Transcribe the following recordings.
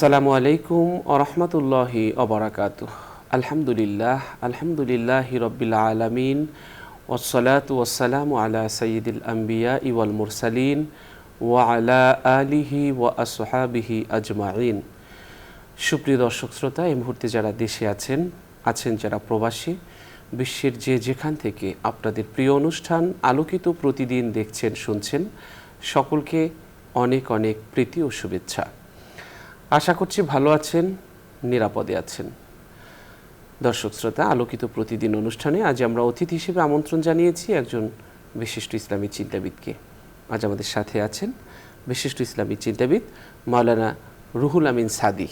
আসসালামু আলাইকুম ওয়া রাহমাতুল্লাহি ওয়া বারাকাতুহু। আলহামদুলিল্লাহি রাব্বিল আলামিন ওয়াসসালাতু ওয়াসসালামু আলা সাইয়্যিদিল আম্বিয়াই ওয়াল মুরসালিন ওয়া আলা আলিহি ওয়া আসহাবিহি আজমাইন। সুপ্রিয় দর্শক শ্রোতা, এই মুহূর্তে যারা দেশে আছেন যারা প্রবাসী, বিশ্বের যেখান থেকে আপনাদের প্রিয় অনুষ্ঠান আলোকিত প্রতিদিন দেখছেন শুনছেন, সকলকে অনেক অনেক প্রীতি ও শুভেচ্ছা। আশা করছি ভালো আছেন, নিরাপদে আছেন। দর্শক শ্রোতা, আলোকিত প্রতিদিন অনুষ্ঠানে আজ আমরা অতিথি হিসেবে আমন্ত্রণ জানিয়েছি একজন বিশিষ্ট ইসলামী চিন্তাবিদকে। আজ আমাদের সাথে আছেন বিশিষ্ট ইসলামী চিন্তাবিদ মাওলানা রুহুল আমিন সাদি।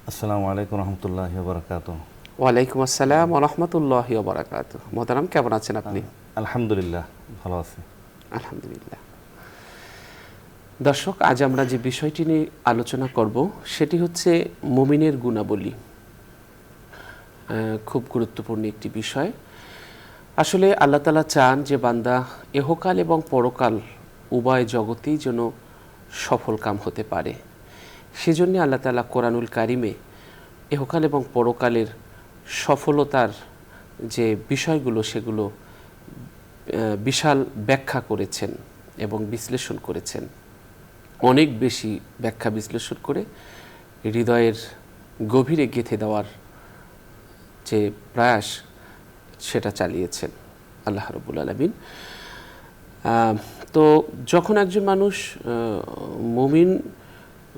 আসসালামু আলাইকুম রহমতুল্লাহি ওয়া বারাকাতুহু। ওয়ালাইকুম আসসালাম ওয়া রাহমাতুল্লাহি ওয়া বারাকাতুহু। মোহতারাম, কেমন আছেন আপনি? আলহামদুলিল্লাহ, ভালো আছি। আলহামদুলিল্লাহ। দর্শক, আজ আমরা যে বিষয়টি নিয়ে আলোচনা করব সেটি হচ্ছে মুমিনের গুণাবলী। খুব গুরুত্বপূর্ণ একটি বিষয়। আসলে আল্লাহ তাআলা চান যে বান্দা ইহকাল এবং পরকাল উভয় জগতেই যেন সফল কাম হতে পারে। সেজন্য আল্লাহ তাআলা কোরআনুল কারিমে ইহকাল এবং পরকালের সফলতার যে বিষয়গুলো সেগুলো বিশাল ব্যাখ্যা করেছেন এবং বিশ্লেষণ করেছেন। অনেক বেশি ব্যাখ্যা বিশ্লেষণ করে হৃদয়ের গভীরে গেঁথে দেওয়ার যে প্রয়াস সেটা চালিয়েছেন আল্লাহ রাব্বুল আলামিন। তো যখন একজন মানুষ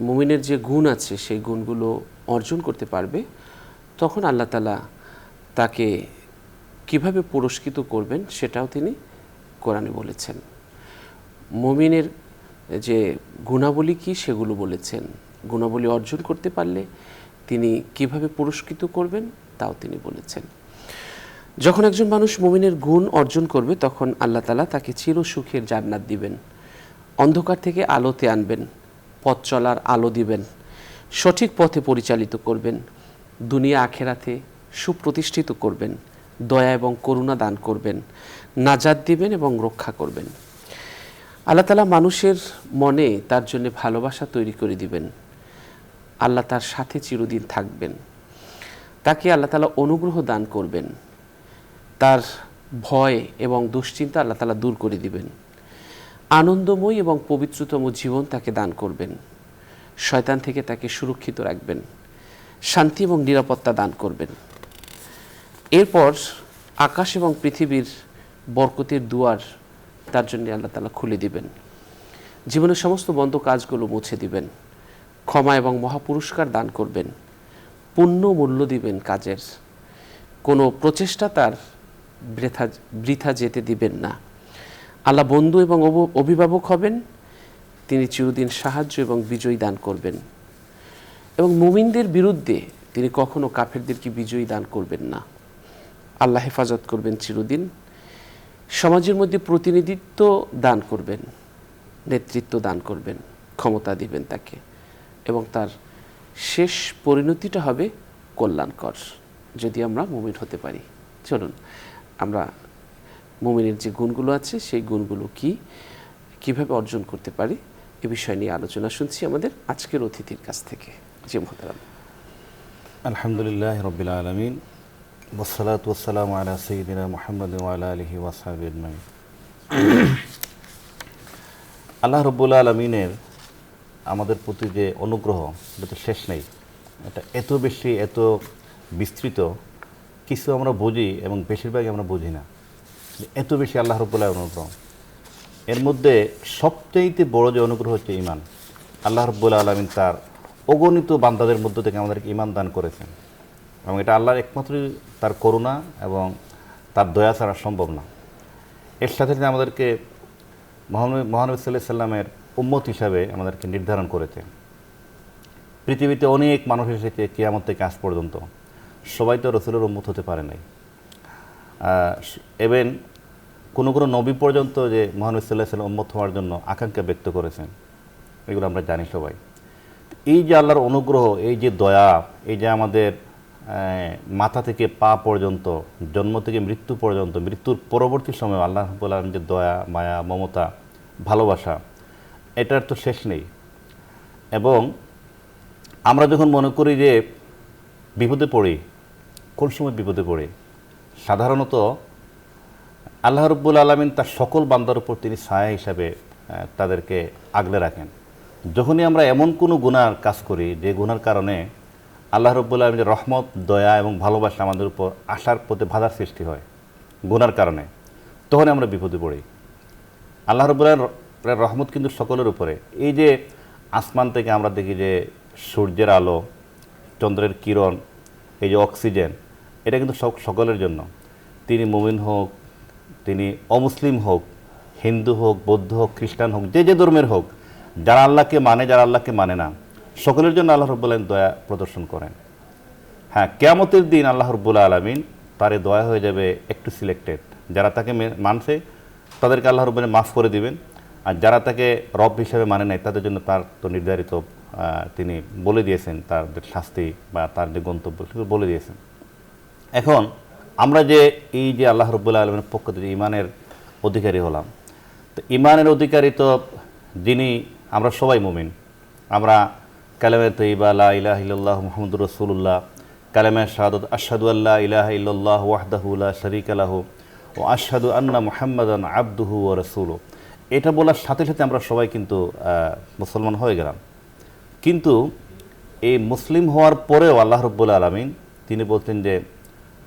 মুমিনের যে গুণ আছে সেই গুণগুলো অর্জন করতে পারবে, তখন আল্লাহ তাআলা তাকে কিভাবে পুরস্কৃত করবেন সেটাও তিনি কোরআনে বলেছেন। মুমিনের যে গুণাবলী কি সেগুলো বলেছেন। গুণাবলী অর্জন করতে পারলে তিনি কিভাবে পুরস্কৃত করবেন তাও তিনি বলেছেন। যখন একজন মানুষ মুমিনের গুণ অর্জন করবে তখন আল্লাহ তাআলা তাকে চিরসুখের জান্নাত দিবেন, অন্ধকার থেকে আলোতে আনবেন, পথ চলার আলো দিবেন, সঠিক পথে পরিচালিত করবেন, দুনিয়া আখেরাতে সুপ্রতিষ্ঠিত করবেন, দয়া এবং করুণা দান করবেন, নাজাত দিবেন এবং রক্ষা করবেন। আল্লাহ তাআলা মানুষের মনে তার জন্য ভালোবাসা তৈরি করে দিবেন। আল্লাহ তার সাথে চিরদিন থাকবেন। তাকে আল্লাহ তাআলা অনুগ্রহ দান করবেন। তার ভয় এবং দুশ্চিন্তা আল্লাহ তাআলা দূর করে দিবেন। আনন্দময় এবং পবিত্রতম জীবন তাকে দান করবেন। শয়তান থেকে তাকে সুরক্ষিত রাখবেন। শান্তি এবং নিরাপত্তা দান করবেন। এরপর আকাশ এবং পৃথিবীর বরকতের দুয়ার তার জন্য আল্লাহ তাআলা খুলে দিবেন। জীবনের সমস্ত বন্ধ কাজগুলো মুছে দিবেন। ক্ষমা এবং মহাপুরস্কার দান করবেন। পূর্ণ মূল্য দিবেন কাজের। কোনো প্রচেষ্টা তার বৃথা যেতে দিবেন না। আল্লাহ বন্ধু এবং অভিভাবক হবেন। তিনি চিরদিন সাহায্য এবং বিজয় দান করবেন। এবং মুমিনদের বিরুদ্ধে তিনি কখনো কাফেরদেরকে বিজয়ী দান করবেন না। আল্লাহ হেফাজত করবেন চিরদিন। সমাজের মধ্যে প্রতিনিধিত্ব দান করবেন, নেতৃত্ব দান করবেন, ক্ষমতা দিবেন তাকে, এবং তার শেষ পরিণতিটা হবে কল্যাণকর যদি আমরা মুমিন হতে পারি। চলুন আমরা মুমিনের যে গুণগুলো আছে সেই গুণগুলো কিভাবে অর্জন করতে পারি এ বিষয় নিয়ে আলোচনা শুনছি আমাদের আজকের অতিথির কাছ থেকে। জি মুহতারাম। আলহামদুলিল্লাহি রাব্বিল আলামিন ওয়াসসালাতু ওয়াসসালামু আলা সাইয়্যিদিনা মুহাম্মাদিন ওয়া আলা আলিহি ওয়া সাহবিহি আজমাইন। আল্লাহ রাব্বুল আলামিনের আমাদের প্রতি যে অনুগ্রহ এটা তো শেষ নেই। এটা এত বেশি, এত বিস্তৃত, কিছু আমরা বুঝি এবং বেশিরভাগই আমরা বুঝি না। এত বেশি আল্লাহ রাব্বুল আলামিনের অনুগ্রহ। এর মধ্যে সবচেয়ে বড় যে অনুগ্রহ হচ্ছে ঈমান। আল্লাহ রাব্বুল আলামিন তার অগণিত বান্দাদের মধ্য থেকে আমাদেরকে ঈমান দান করেছেন, এবং এটা আল্লাহর একমাত্র তার করুণা এবং তার দয়া ছাড়া সম্ভব না। এর সাথে সাথে আমাদেরকে মহানবী সাল্লাল্লাহু আলাইহি সাল্লামের উম্মত হিসাবে আমাদেরকে নির্ধারণ করেছে। পৃথিবীতে অনেক মানুষ এসেছে কিয়ামত থেকে আজ পর্যন্ত, সবাই তো রসুলের উম্মত হতে পারে নাই। এবং কোনো নবী পর্যন্ত যে মহানবী সাল্লাল্লাহু আলাইহি সাল্লাম উম্মত হওয়ার জন্য আকাঙ্ক্ষা ব্যক্ত করেছেন, এগুলো আমরা জানি সবাই। এই যে আল্লাহর অনুগ্রহ, এই যে দয়া, এই যে আমাদের মাথা থেকে পা পর্যন্ত, জন্ম থেকে মৃত্যু পর্যন্ত, মৃত্যুর পরবর্তী সময় আল্লাহ রাব্বুল আলামিন যে দয়া, মায়া, মমতা, ভালোবাসা, এটার তো শেষ নেই। এবং আমরা যখন মনে করি যে বিপদে পড়ি, কোন সময় বিপদে পড়ি? সাধারণত আল্লাহ রাব্বুল আলামিন তার সকল বান্দার উপর তিনি ছায়া হিসাবে তাদেরকে আগলে রাখেন। যখনই আমরা এমন কোনো গুনার কাজ করি যে গুনার কারণে আল্লাহ রাব্বুল আলামিনের রহমত, দয়া এবং ভালোবাসা আমাদের উপর আসার পথে বাধার সৃষ্টি হয় গুনার কারণে, তখন আমরা বিপদে পড়ি। আল্লাহ রাব্বুল আলামিনের রহমত কিন্তু সকলের উপরে। এই যে আসমান থেকে আমরা দেখি যে সূর্যের আলো, চন্দ্রের কিরণ, এই যে অক্সিজেন, এটা কিন্তু সকলের জন্য। তিনি মুমিন হোক, তিনি অমুসলিম হোক, হিন্দু হোক, বৌদ্ধ হোক, খ্রিস্টান হোক, যে যে ধর্মের হোক, যারা আল্লাহকে মানে, যারা আল্লাহকে মানে না, সকলের জন্য আল্লাহ রাব্বুল আলামিন দয়া প্রদর্শন করেন। হ্যাঁ, কিয়ামতের দিন আল্লাহ রাব্বুল আলামিন তার দয়া হয়ে যাবে একটু সিলেক্টেড। যারা তাকে মানছে তাদেরকে আল্লাহ রাব্বুল আলামিন মাফ করে দিবেন, আর যারা তাকে রব হিসেবে মানে নাই তাদের জন্য তার তো নির্ধারিত তিনি বলে দিয়েছেন তাদের শাস্তি বা তার যে গন্তব্য সেগুলো বলে দিয়েছেন। এখন আমরা যে এই যে আল্লাহ রাব্বুল আলামিনের পক্ষ থেকে ঈমানের অধিকারী হলাম, তো ঈমানের অধিকারী তো যিনি, আমরা সবাই মুমিন। আমরা কালেমে তয়্যিবা লা ইলাহা ইল্লাল্লাহ মুহাম্মাদুর রাসূলুল্লাহ, কালেমে শাহাদাত আশহাদু আল্লা ইলাহা ইল্লাল্লাহ ওয়াহদাহু লা শারীকা লাহু ওয়া আশহাদু আন্না মুহাম্মাদান আবদুহু ওয়া রাসূলুহু, এটা বলার সাথে সাথে আমরা সবাই কিন্তু মুসলমান হয়ে গেলাম। কিন্তু এই মুসলিম হওয়ার পরেও আল্লাহ রাব্বুল আলামিন তিনি বলতেন যে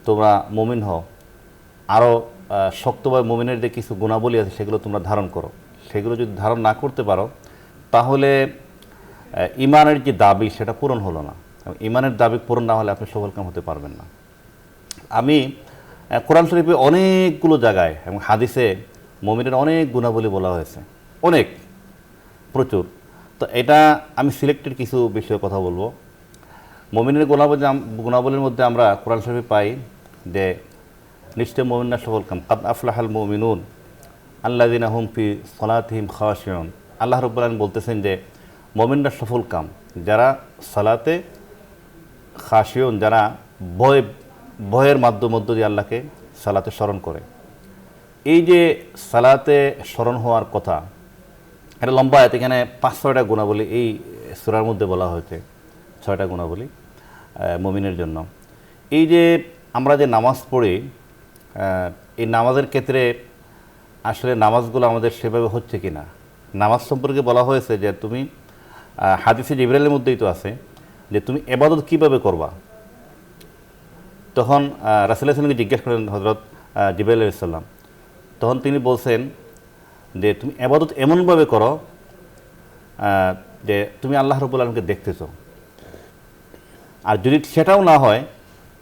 তোমরা মুমিন হও, আরও শক্তভাবে মুমিনের যে কিছু গুণাবলী আছে সেগুলো তোমরা ধারণ করো। সেগুলো যদি ধারণ না করতে পারো তাহলে ঈমানের যে দাবি সেটা পূরণ হলো না। ঈমানের দাবি পূরণ না হলে আপনি সফলকাম হতে পারবেন না। আমি কোরআন শরীফে অনেকগুলো জায়গায় এবং হাদিসে মুমিনের অনেক গুণাবলী বলা হয়েছে, অনেক, প্রচুর। তো এটা আমি সিলেক্টেড কিছু বিষয়ে কথা বলবো। মুমিনের গুণাবলীর মধ্যে আমরা কোরআন শরীফে পাই যে নিশ্চয় মুমিনরা সফলকাম, কাদ আফলাহাল মুমিনুন আল্লাযিনা হুম ফি সলাতিহিম খাশিউন। আল্লাহ রাব্বুল আলামিন বলতেছেন যে মুমিনরা সফলকাম যারা সালাতে খাশিউন, যারা ভয়ের মধ্য দিয়ে আল্লাহকে সালাতে স্মরণ করে। এই যে সালাতে স্মরণ হওয়ার কথা, এটা লম্বা আয়াত, এখানে 5-6টা গুণাবলী এই সূরার মধ্যে বলা হয়েছে, 6টা গুণাবলী মুমিনের জন্য। এই যে আমরা যে নামাজ পড়ি, এই নামাজের ক্ষেত্রে আসলে নামাজগুলো আমাদের সেভাবে হচ্ছে কি না, নামাজ সম্পর্কে বলা হয়েছে যে তুমি, হাদিসে জিবরাইলের মধ্যেই তো আছে যে তুমি ইবাদত কীভাবে করবা। তখন রাসূলুল্লাহ সাল্লাল্লাহু আলাইহি ওয়াসাল্লামকে জিজ্ঞেস করেন হযরত জিবরাইল আলাইহিস সালাম, তখন তিনি বলছেন যে তুমি ইবাদত এমনভাবে করো যে তুমি আল্লাহ রাব্বুল আলামিনকে দেখতেছো, আর যদি সেটাও না হয়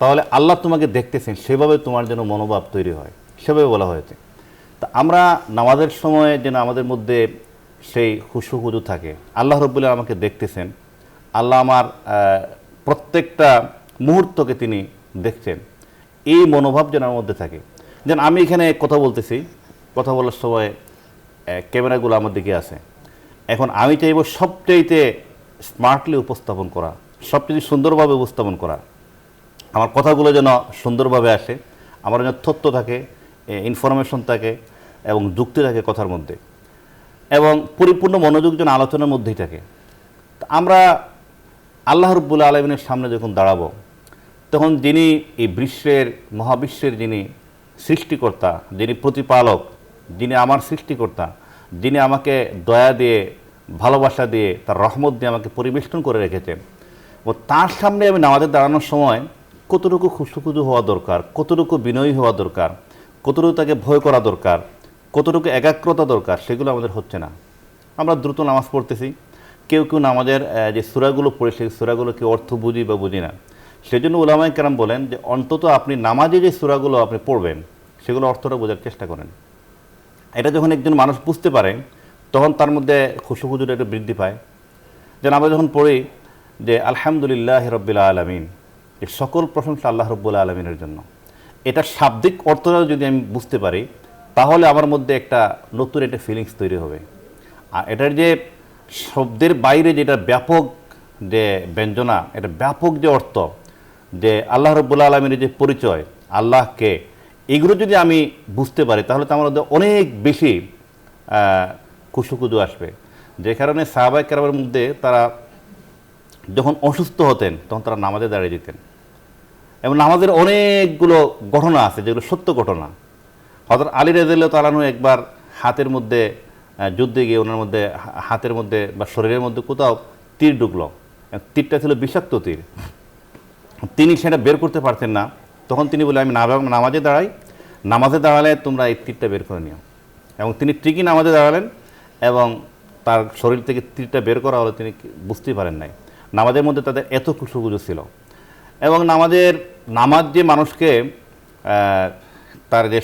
তাহলে আল্লাহ তোমাকে দেখতেছেন, সেভাবে তোমার যেন মনোভাব তৈরি হয়, সেভাবে বলা হয়েছে। তা আমরা নামাজের সময় যেন আমাদের মধ্যে সেই খুশু খুজু থাকে, আল্লাহ রাব্বুল আলামিন আমাকে দেখতেছেন, আল্লাহ আমার প্রত্যেকটা মুহূর্তকে তিনি দেখছেন, এই মনোভাব যেন আমার মধ্যে থাকে। যেন আমি এখানে কথা বলতেছি, কথা বলার সময় ক্যামেরাগুলো আমার দিকে আছে, এখন আমি চাইব সবচাইতে স্মার্টলি উপস্থাপন করা, সবচেয়ে সুন্দরভাবে উপস্থাপন করা, আমার কথাগুলো যেন সুন্দরভাবে আসে, আমার যেন তথ্য থাকে, ইনফরমেশন থাকে এবং যুক্তি থাকে কথার মধ্যে, এবং পরিপূর্ণ মনোযোগ যেন আলোচনার মধ্যেই থাকে। আমরা আল্লাহ রাব্বুল আলামিনের সামনে যখন দাঁড়াবো, তখন যিনি এই মহাবিশ্বের যিনি সৃষ্টিকর্তা, যিনি প্রতিপালক, যিনি আমার সৃষ্টিকর্তা, যিনি আমাকে দয়া দিয়ে, ভালোবাসা দিয়ে, তার রহমত দিয়ে আমাকে পরিবেষ্টন করে রেখেছেন, ও তার সামনে আমি নামাজে দাঁড়ানোর সময় কতটুকু খুশুখুজু হওয়া দরকার, কতটুকু বিনয়ী হওয়া দরকার, কতটুকু তাকে ভয় করা দরকার, কতটুকু একাগ্রতা দরকার, সেগুলো আমাদের হচ্ছে না। আমরা দ্রুত নামাজ পড়তেছি, কেউ নামাজের যে সূরাগুলো পড়ে সেই সূরাগুলো কেউ অর্থ বুঝি বা বুঝি না। সেজন্য উলামায়ে কেরাম বলেন যে অন্তত আপনি নামাজে যে সূরাগুলো আপনি পড়বেন সেগুলো অর্থটা বোঝার চেষ্টা করেন। এটা যখন একজন মানুষ বুঝতে পারে তখন তার মধ্যে খুশুখুজুটা একটু বৃদ্ধি পায়। যেন আমরা যখন পড়ি যে আলহামদুলিল্লাহি রাব্বিল আলামিন, এই সকল প্রশংসা আল্লাহ রাব্বুল আলামিনের জন্য, এটা শাব্দিক অর্থটা যদি আমি বুঝতে পারি তাহলে আমার মধ্যে একটা নতুন একটা ফিলিংস তৈরি হবে। আর এটার যে শব্দের বাইরে যেটা ব্যাপক যে ব্যঞ্জনা, এটা ব্যাপক যে অর্থ, যে আল্লাহ রাব্বুল আলামিনের যে পরিচয়, আল্লাহকে, এগুলো যদি আমি বুঝতে পারি তাহলে তো আমার মধ্যে অনেক বেশি খুশুখুজু আসবে। যে কারণে সাহাবায়ে কেরামের মধ্যে তারা যখন অসুস্থ হতেন তখন তারা নামাজে দাঁড়িয়ে যেতেন। এবং নামাজের অনেকগুলো ঘটনা আছে যেগুলো সত্য ঘটনা। হযরত আলী রাদিয়াল্লাহু তাআলা আনহু একবার হাতের মধ্যে যুদ্ধে গিয়ে ওনার মধ্যে হাতের মধ্যে বা শরীরের মধ্যে কোথাও তীর ঢুকলো, তীরটা ছিল বিষাক্ত তীর, তিনি সেটা বের করতে পারতেন না। তখন তিনি বলে আমি নামাজে দাঁড়াই, নামাজে দাঁড়ালে তোমরা এই তীরটা বের করে নিও। এবং তিনি ঠিকই নামাজে দাঁড়ালেন এবং তার শরীর থেকে তীরটা বের করা হলো, তিনি বুঝতেই পারেন নাই। নামাজের মধ্যে তাদের এত খুশুখুজু ছিল। এবং নামাজ যে মানুষকে তার যে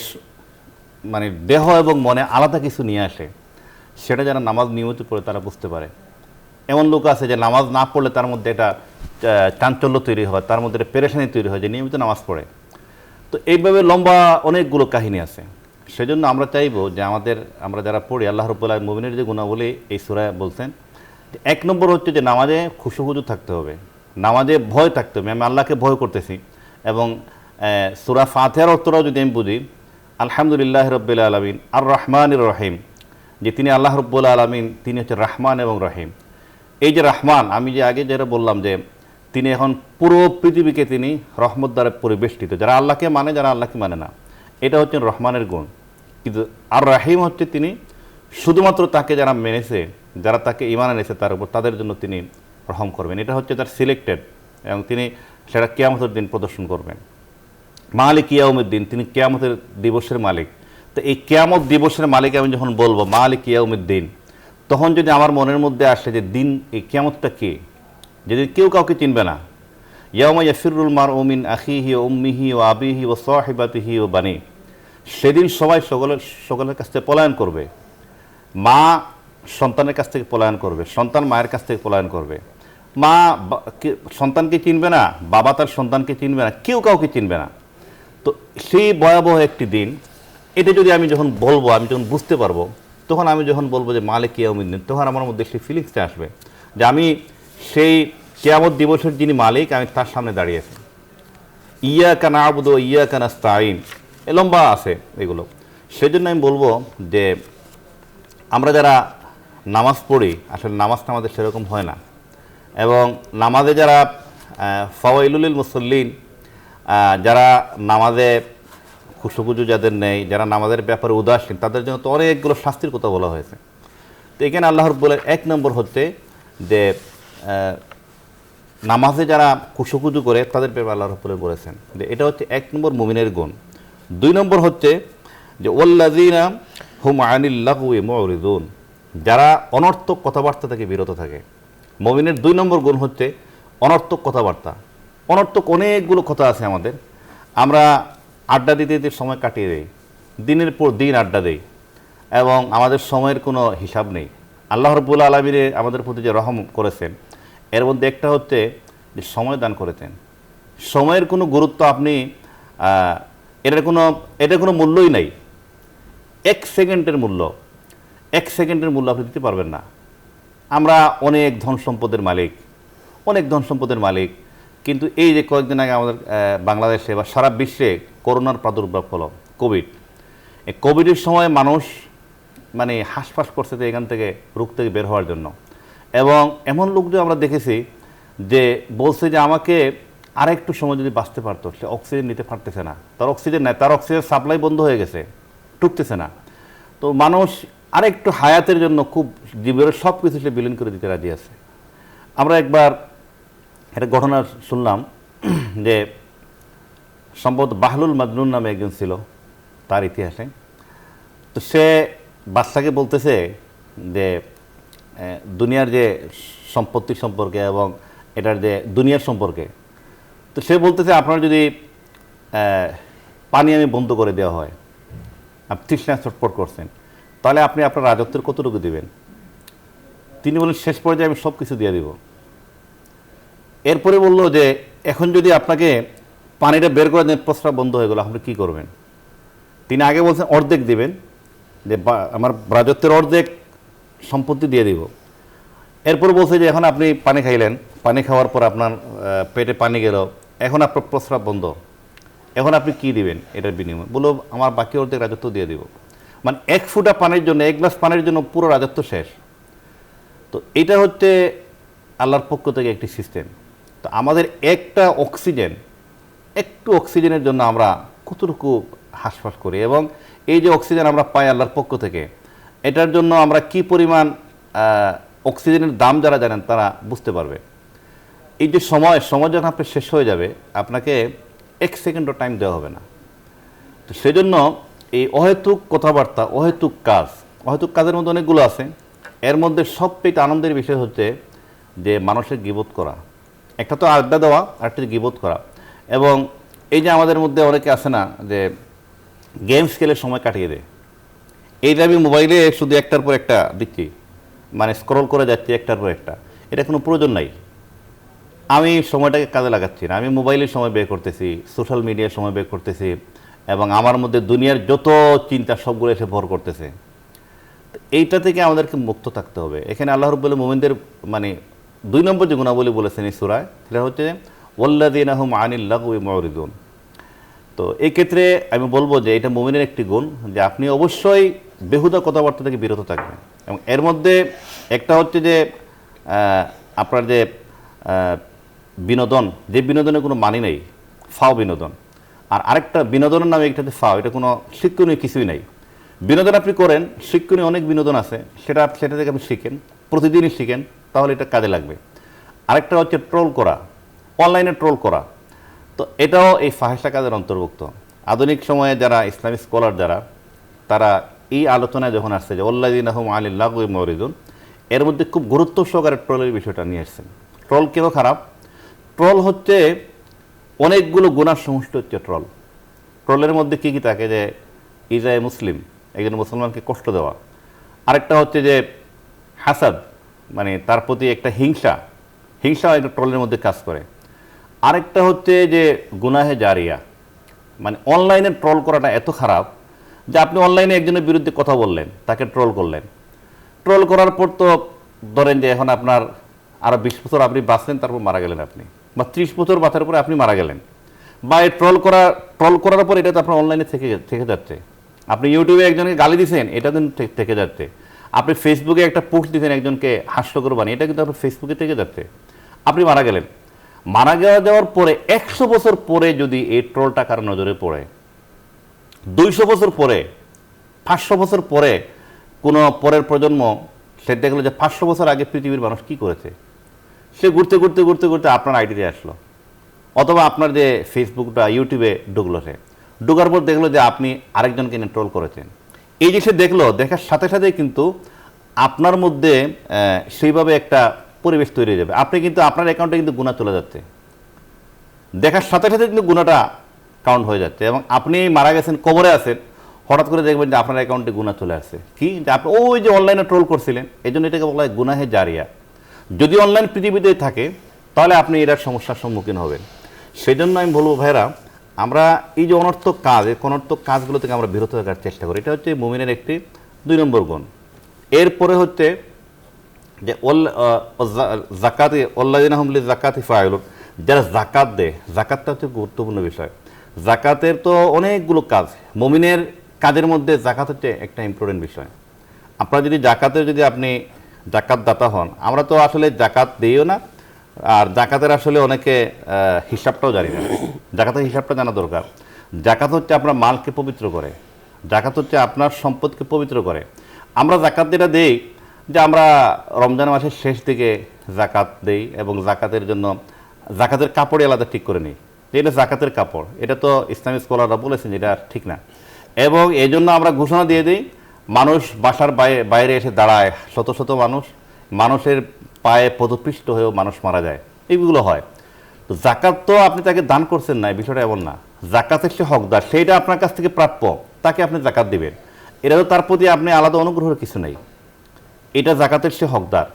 মানে দেহ এবং মনে আলাদা কিছু নিয়ে আসে, সেটা যারা নামাজ নিয়মিত পড়ে তারা বুঝতে পারে। এমন লোক আছে যে নামাজ না পড়লে তার মধ্যে একটা চাঞ্চল্য তৈরি হয়, তার মধ্যে একটা পেরেশানি তৈরি হয় যে নিয়মিত নামাজ পড়ে। তো এইভাবে লম্বা অনেকগুলো কাহিনী আছে। সেজন্য আমরা চাইবো যে আমরা যারা পড়ি, আল্লাহ রাব্বুল আলামিন মুমিনের যে গুণাবলী এই সূরায় বলছেন, এক নম্বর হচ্ছে যে নামাজে খুশুখুজু থাকতে হবে, নামাজে ভয় থাকতে হবে, আমি আল্লাহকে ভয় করতেছি। এবং সূরা ফাতিহার অর্থটাও যদি আমি বুঝি, আলহামদুলিল্লাহ রাব্বিল আলামিন আর রহমানির রহিম, যে তিনি আল্লাহ রাব্বুল আলামিন, তিনি হচ্ছে রহমান এবং রহিম। এই যে রহমান, আমি যে আগে যেটা বললাম যে তিনি এখন পুরো পৃথিবীকে তিনি রহমত দ্বারা পরিবেষ্টিত, যারা আল্লাহকে মানে, যারা আল্লাহকে মানে না, এটা হচ্ছে রহমানের গুণ। কিন্তু আর রাহিম হচ্ছে তিনি শুধুমাত্র তাকে যারা মেনেছে, যারা তাকে ঈমান এনেছে তার উপর, তাদের জন্য তিনি রহম করবেন। এটা হচ্ছে তার সিলেক্টেড, এবং তিনি সেটা কিয়ামতের দিন প্রদর্শন করবেন। মালিক ইয়াউমিদ্দিন, তিনি কিয়ামতের দিবসের মালিক। তো এই কিয়ামত দিবসের মালিক আমি যখন বলবো মালিক ইয়াউমিদ্দিন, তখন যদি আমার মনের মধ্যে আসে যে দিন, এই কিয়ামতটা কি, যেদিন কেউ কাউকে চিনবে না, ইয়াউমা ইয়াফিরুল মারউ মিন আখিহি ওয়া উম্মিহি ওয়া আবিহি ওয়া সাহিবাতিহি ওয়া বানি, সেদিন সবাই সকলের কাছ থেকে পলায়ন করবে। মা সন্তানের কাছ থেকে পলায়ন করবে, সন্তান মায়ের কাছ থেকে পলায়ন করবে, মা সন্তানকে চিনবে না, বাবা তার সন্তানকে চিনবে না, কেউ কাউকে চিনবে না। তো সেই ভয়াবহ একটি দিন, এটা যদি আমি যখন বলবো, আমি যখন বুঝতে পারবো, তখন আমি যখন বলবো যে মালিক ইয়াউমিদ্দিন, তখন আমার মধ্যে সেই ফিলিংসটা আসবে যে আমি সেই কিয়ামত দিবসের যিনি মালিক, আমি তার সামনে দাঁড়িয়েছি। ইয়াকা না'বুদু ওয়া ইয়াকা নাস্তাঈন, লম্বা আছে এগুলো। সেজন্য আমি বলবো যে আমরা যারা নামাজ পড়ি, আসলে নামাজটা আমাদের সেরকম হয় না। এবং নামাজে যারা ফাওয়াইলুল লিল মুসাল্লিন, যারা নামাজে খুশুখুজু যাদের নেই, যারা নামাজের ব্যাপারে উদাসীন, তাদের জন্য তো অনেকগুলো শাস্তির কথা বলা হয়েছে। তো এখানে আল্লাহ রাব্বুল আলামিন এক নম্বর হচ্ছে যে নামাজে যারা খুশুখুজু করে তাদের ব্যাপারে আল্লাহ রাব্বুল আলামিন বলেছেন যে এটা হচ্ছে এক নম্বর মুমিনের গুণ। দুই নম্বর হচ্ছে যে ওয়াল্লাযীনা হুম আনিল লাগওয়ি মুরিদুন, যারা অনর্থক কথাবার্তা থেকে বিরত থাকে। মুমিনের দুই নম্বর গুণ হচ্ছে অনর্থক কথাবার্তা। অনর্থক অনেকগুলো কথা আছে আমাদের, আমরা আড্ডা দিতে দিতে সময় কাটিয়ে দিই, দিনের পর দিন আড্ডা দেই, এবং আমাদের সময়ের কোনো হিসাব নেই। আল্লাহ রাব্বুল আলামিন আমাদের প্রতি যে রহম করেছেন, এর মধ্যে একটা হচ্ছে যে সময় দান করেছেন। সময়ের কোনো গুরুত্ব আপনি এটার কোনো মূল্যই নাই। এক সেকেন্ডের মূল্য আপনি দিতে পারবেন না। আমরা অনেক ধন সম্পদের মালিক, কিন্তু এই যে কয়েকদিন আগে আমাদের বাংলাদেশে বা সারা বিশ্বে করোনার প্রাদুর্ভাব হলো, এই কোভিডের সময় মানুষ মানে হাঁসফাঁস করছে যে এখান থেকে রোগ থেকে বের হওয়ার জন্য। এবং এমন লোকজন আমরা দেখেছি যে বলছে যে আমাকে আর একটু সময় যদি বাঁচতে পারতো, সে অক্সিজেন নিতে পারতেছে না, তার অক্সিজেন নাই, তার অক্সিজেন সাপ্লাই বন্ধ হয়ে গেছে, ঢুকতেছে না। তো মানুষ আরেকটু হায়াতের জন্য খুব জীবনের সব কিছু সে বিলীন করে দিতে রাজি আছে। আমরা একবার একটা ঘটনা শুনলাম যে সম্ভবত বাহলুল মাজনুন নামে একজন ছিল তার ইতিহাসে। তো সে বাচ্চাকে বলতেছে যে দুনিয়ার যে সম্পত্তি সম্পর্কে এবং এটার যে দুনিয়ার সম্পর্কে। তো সে বলতেছে আপনার যদি পানি আমি বন্ধ করে দেওয়া হয়, আপনি তৃষ্ণায় ছটফট করছেন, তাহলে আপনি আপনার রাজত্বের কতটুকু দিবেন? তিনি বলেন শেষ পর্যায়ে আমি সব কিছু দিয়ে দিব। এরপরে বললো যে এখন যদি আপনাকে পানিটা বের করে দেন, প্রস্রাব বন্ধ হয়ে গেল, আপনি কী করবেন? তিনি আগে বলছেন অর্ধেক দিবেন, যে আমার রাজত্বের অর্ধেক সম্পত্তি দিয়ে দিব। এরপর বলছে যে এখন আপনি পানি খাইলেন, পানি খাওয়ার পর আপনার পেটে পানি গেল, এখন আপনার প্রস্রাব বন্ধ, এখন আপনি কি দিবেন এটার বিনিময়ে? বললো আমার বাকি অর্ধেক রাজত্ব দিয়ে দিব। মানে এক ফুটা পানির জন্য, এক গ্লাস পানির জন্য পুরো রাজত্ব শেষ। তো এটা হচ্ছে আল্লাহর পক্ষ থেকে একটি সিস্টেম। তো আমাদের একটু অক্সিজেনের জন্য আমরা কতটুকু হাসপাস করি, এবং এই যে অক্সিজেন আমরা পাই আল্লাহর পক্ষ থেকে, এটার জন্য আমরা কি পরিমাণ অক্সিজেনের দাম যারা জানেন তারা বুঝতে পারবে। এই যে সময় যখন আপনার শেষ হয়ে যাবে, আপনাকে 1 সেকেন্ডও টাইম দেওয়া হবে না। তো সেজন্য এই অহেতুক কথাবার্তা, অহেতুক কাজের মধ্যে অনেকগুলো আছে। এর মধ্যে সবথেকে আনন্দের বিষয় হচ্ছে যে মানুষের গীবত করা। একটা তো আড্ডা দেওয়া, আরেকটা গীবত করা। এবং এই যে আমাদের মধ্যে অনেকে আছে না যে গেমস খেলে সময় কাটিয়ে দেয়, এই যে আমি মোবাইলে শুধু একটার পর একটা দিচ্ছি, মানে স্ক্রল করে যাচ্ছি একটার পর একটা, এটা কোনো প্রয়োজন নাই। আমি সময়টাকে কাজে লাগাচ্ছি না, আমি মোবাইলে সময় বের করতেছি, সোশ্যাল মিডিয়ায় সময় বের করতেছি, এবং আমার মধ্যে দুনিয়ার যত চিন্তা সবগুলো এসে ভর করতেছে। এইটা থেকে আমাদেরকে মুক্ত থাকতে হবে। এখানে আল্লাহ রাব্বুল মুমিনদের মানে 2 নম্বর যে গুণাবলী বলেছেন এই সূরায়, সেটা হচ্ছে ওয়াল্লাযীনা হুম আনিল লাগওয়ি মুরিদুন। তো এই ক্ষেত্রে আমি বলবো যে এটা মুমিনের একটি গুণ, যে আপনি অবশ্যই বেহুদা কথাবার্তা থেকে বিরত থাকবেন। এবং এর মধ্যে একটা হচ্ছে যে আপনার যে বিনোদন, যে বিনোদনের কোনো মানে নেই, ফাও বিনোদন। আর আরেকটা বিনোদনের নামে একটা যে ফাও, এটা কোনো শিক্ষণীয় কিছুই নাই। বিনোদন আপনি করেন, শিক্ষণীয় অনেক বিনোদন আছে, সেটা থেকে আপনি শিখেন, প্রতিদিনই শিখেন, তাহলে এটা কাজে লাগবে। আরেকটা হচ্ছে ট্রোল করা, অনলাইনে ট্রোল করা। তো এটাও এই ফাহিশা কাজের অন্তর্ভুক্ত। আধুনিক সময়ে যারা ইসলামিক স্কলার যারা, তারা এই আলোচনায় যখন আসছে যে ওয়াল্লাযীনা হুম আনিল লাগওয়ি মুরিদুন, এর মধ্যে খুব গুরুত্ব সহকারে ট্রোলের বিষয়টা নিয়ে আসছেন। ট্রোল কেন খারাপ? ট্রোল হচ্ছে অনেকগুলো গুনার সমষ্টি হচ্ছে ট্রোল। ট্রোলের মধ্যে কী কী থাকে? যে ইজায়ে মুসলিম, একজন মুসলমানকে কষ্ট দেওয়া। আরেকটা হচ্ছে যে হাসাদ, মানে তার প্রতি একটা হিংসা একটা ট্রোলের মধ্যে কাজ করে। আরেকটা হচ্ছে যে গুনাহে জারিয়া, মানে অনলাইনে ট্রোল করাটা এত খারাপ যে আপনি অনলাইনে একজনের বিরুদ্ধে কথা বললেন, তাকে ট্রোল করলেন। ট্রোল করার পর তো ধরেন যে এখন আপনার আরও 20 বছর আপনি বাঁচলেন, তারপর মারা গেলেন আপনি, বা 30 বছর বাঁচার পরে আপনি মারা গেলেন। বা এই ট্রোল করার পর এটা তো আপনার অনলাইনে থেকে যাচ্ছে। আপনি ইউটিউবে একজনকে গালি দিয়েছেন, এটা কিন্তু থেকে যাচ্ছে। আপনি ফেসবুকে একটা পোস্ট দিয়েছেন একজনকে হাস্যকর বানিয়ে, এটা কিন্তু আপনার ফেসবুকে থেকে যাচ্ছে। আপনি মারা গেলেন, মারা যাওয়ার পরে 100 বছর পরে যদি এই ট্রোলটা কারো নজরে পড়ে, 200 বছর পরে, 500 বছর পরে কোনো পরের প্রজন্ম সে দেখলো যে 500 বছর আগে পৃথিবীর মানুষ কি করেছে, সে ঘুরতে ঘুরতে ঘুরতে ঘুরতে আপনার আইডিতে আসলো, অথবা আপনার যে ফেসবুক বা ইউটিউবে ঢুকলো, সে ঢোকার পর দেখলো যে আপনি আরেকজনকে নিয়ে ট্রোল করেছেন। এই যে সে দেখলো, দেখার সাথে সাথে কিন্তু আপনার মধ্যে সেইভাবে একটা পরিবেশ তৈরি হয়ে যাবে। আপনি কিন্তু আপনার অ্যাকাউন্টে কিন্তু গুনাহ চলে যাচ্ছে, দেখার সাথে সাথে কিন্তু গুনাহটা কাউন্ট হয়ে যাচ্ছে। এবং আপনি মারা গেছেন, কবরে আছেন, হঠাৎ করে দেখবেন যে আপনার অ্যাকাউন্টে গুনাহ চলে আসছে। কি? যে আপনি ওই যে অনলাইনে ট্রোল করছিলেন, এই জন্য এটাকে বলা হয় গুনাহে জারিয়া। যদি অনলাইন পৃথিবীতে থাকে তাহলে আপনি এটার সমস্যার সম্মুখীন হবেন। সেই জন্য আমি বলবো ভাইরা, আমরা এই যে অনর্থক কাজগুলো থেকে আমরা বিরত থাকার চেষ্টা করি। এটা হচ্ছে মুমিনের একটি 2 নম্বর গুণ। এরপরে হচ্ছে যে জাকাতে ওয়াল্লাযীনা হুম লিযাকাতি ফাইলুন, যারা জাকাত দেয়, জাকাতটা হচ্ছে গুরুত্বপূর্ণ বিষয়। জাকাতের তো অনেকগুলো কাজ, মুমিনের কাজের মধ্যে জাকাত হচ্ছে একটা ইম্পর্টেন্ট বিষয়। আপনারা যদি আপনি জাকাত দাতা হন, আমরা তো আসলে জাকাত দিইও না, আর জাকাতের আসলে অনেকে হিসাবটাও জানি না। জাকাতের হিসাবটা জানা দরকার। জাকাত হচ্ছে আপনার মালকে পবিত্র করে, জাকাত হচ্ছে আপনার সম্পদকে পবিত্র করে। আমরা জাকাত যেটা দেই, যে আমরা রমজান মাসের শেষ দিকে জাকাত দেই, এবং জাকাতের কাপড়ে আলাদা ঠিক করে নিই, যে এটা জাকাতের কাপড়। এটা তো ইসলামিক স্কলাররা বলেছেন এটা ঠিক না। এবং এই জন্য আমরা ঘোষণা দিয়ে দিই, মানুষ বাসার বাইরে এসে দাঁড়ায়, শত শত মানুষের পায়ে পদপিষ্ট হয়েও মানুষ মারা যায়, এইগুলো হয়। তো জাকাত তো আপনি তাকে দান করছেন না, এই বিষয়টা এমন না। জাকাতের সে হকদার, সেইটা আপনার কাছ থেকে প্রাপ্য, তাকে আপনি জাকাত দিবেন। এটা তো তার প্রতি আপনি আলাদা অনুগ্রহের কিছু নেই, এটা জাকাতের সে হকদার।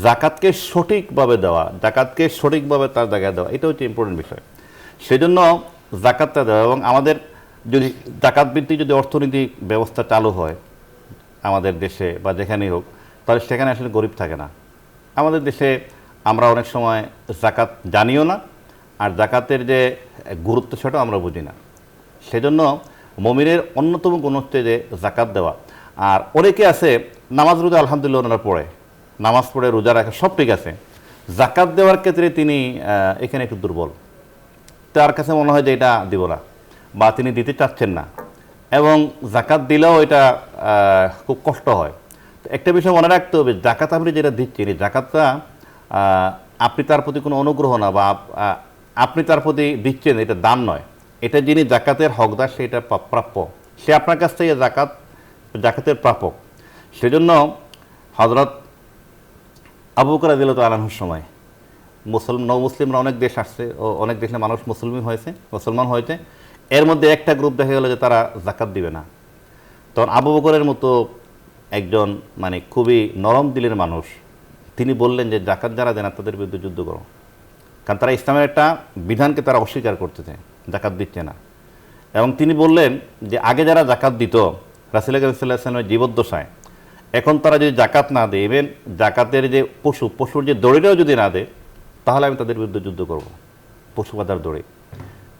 জাকাতকে সঠিকভাবে দেওয়া, জাকাতকে সঠিকভাবে তার জায়গায় দেওয়া, এটা হচ্ছে ইম্পর্টেন্ট বিষয়। সেজন্য জাকাতটা দেওয়া। এবং আমাদের যদি জাকাত ভিত্তিক যদি অর্থনীতি ব্যবস্থা চালু হয় আমাদের দেশে বা যেখানেই হোক, তাহলে সেখানে আসলে গরিব থাকে না। আমাদের দেশে আমরা অনেক সময় জাকাত জানিও না, আর জাকাতের যে গুরুত্ব সেটাও আমরা বুঝি না। সেজন্য মুমিনের অন্যতম গুণ হচ্ছে যে জাকাত দেওয়া। আর অনেকে আছে নামাজ রোজা আলহামদুলিল্লাহ ওনারা পড়ে, নামাজ পড়ে রোজা রাখে, সব ঠিক আছে, জাকাত দেওয়ার ক্ষেত্রে তিনি এখানে একটু দুর্বল, তার কাছে মনে হয় যে এটা দিব না, বা তিনি দিতে চাচ্ছেন না, এবং জাকাত দিলেও এটা খুব কষ্ট হয়। তো একটা বিষয় মনে রাখতে হবে, জাকাত আপনি যেটা দিচ্ছেন, এই জাকাতটা আপনি তার প্রতি কোনো অনুগ্রহ না, বা আপনি তার প্রতি দিচ্ছেন, এটা দান নয়। এটা যিনি জাকাতের হকদার সেটা প্রাপ্য, সে আপনার কাছ থেকে জাকাতের প্রাপক। সেজন্য হযরত আবু বকর রাদিয়াল্লাহু তাআলা আনহুর সময় মুসলিমরা অনেক দেশ আসছে, ও অনেক দেশের মানুষ মুসলমান হয়েছে, এর মধ্যে একটা গ্রুপ দেখা গেল যে তারা জাকাত দিবে না। তখন আবু বকরের মতো একজন মানে খুবই নরম দিলের মানুষ, তিনি বললেন যে জাকাত যারা দেন তাদের বিরুদ্ধে যুদ্ধ করো, কারণ তারা ইসলামের একটা বিধানকে তারা অস্বীকার করতেছে, জাকাত দিচ্ছে না। এবং তিনি বললেন যে আগে যারা জাকাত দিত রাসূল সাল্লাল্লাহু আলাইহি ওয়াসাল্লামের জীবদ্দশায়, এখন তারা যদি জাকাত না দেয়, ইভেন জাকাতের যে পশুর যে দড়িটাও যদি না দেয়, তাহলে আমি তাদের বিরুদ্ধে যুদ্ধ করব, পশু বাঁধার দড়ি।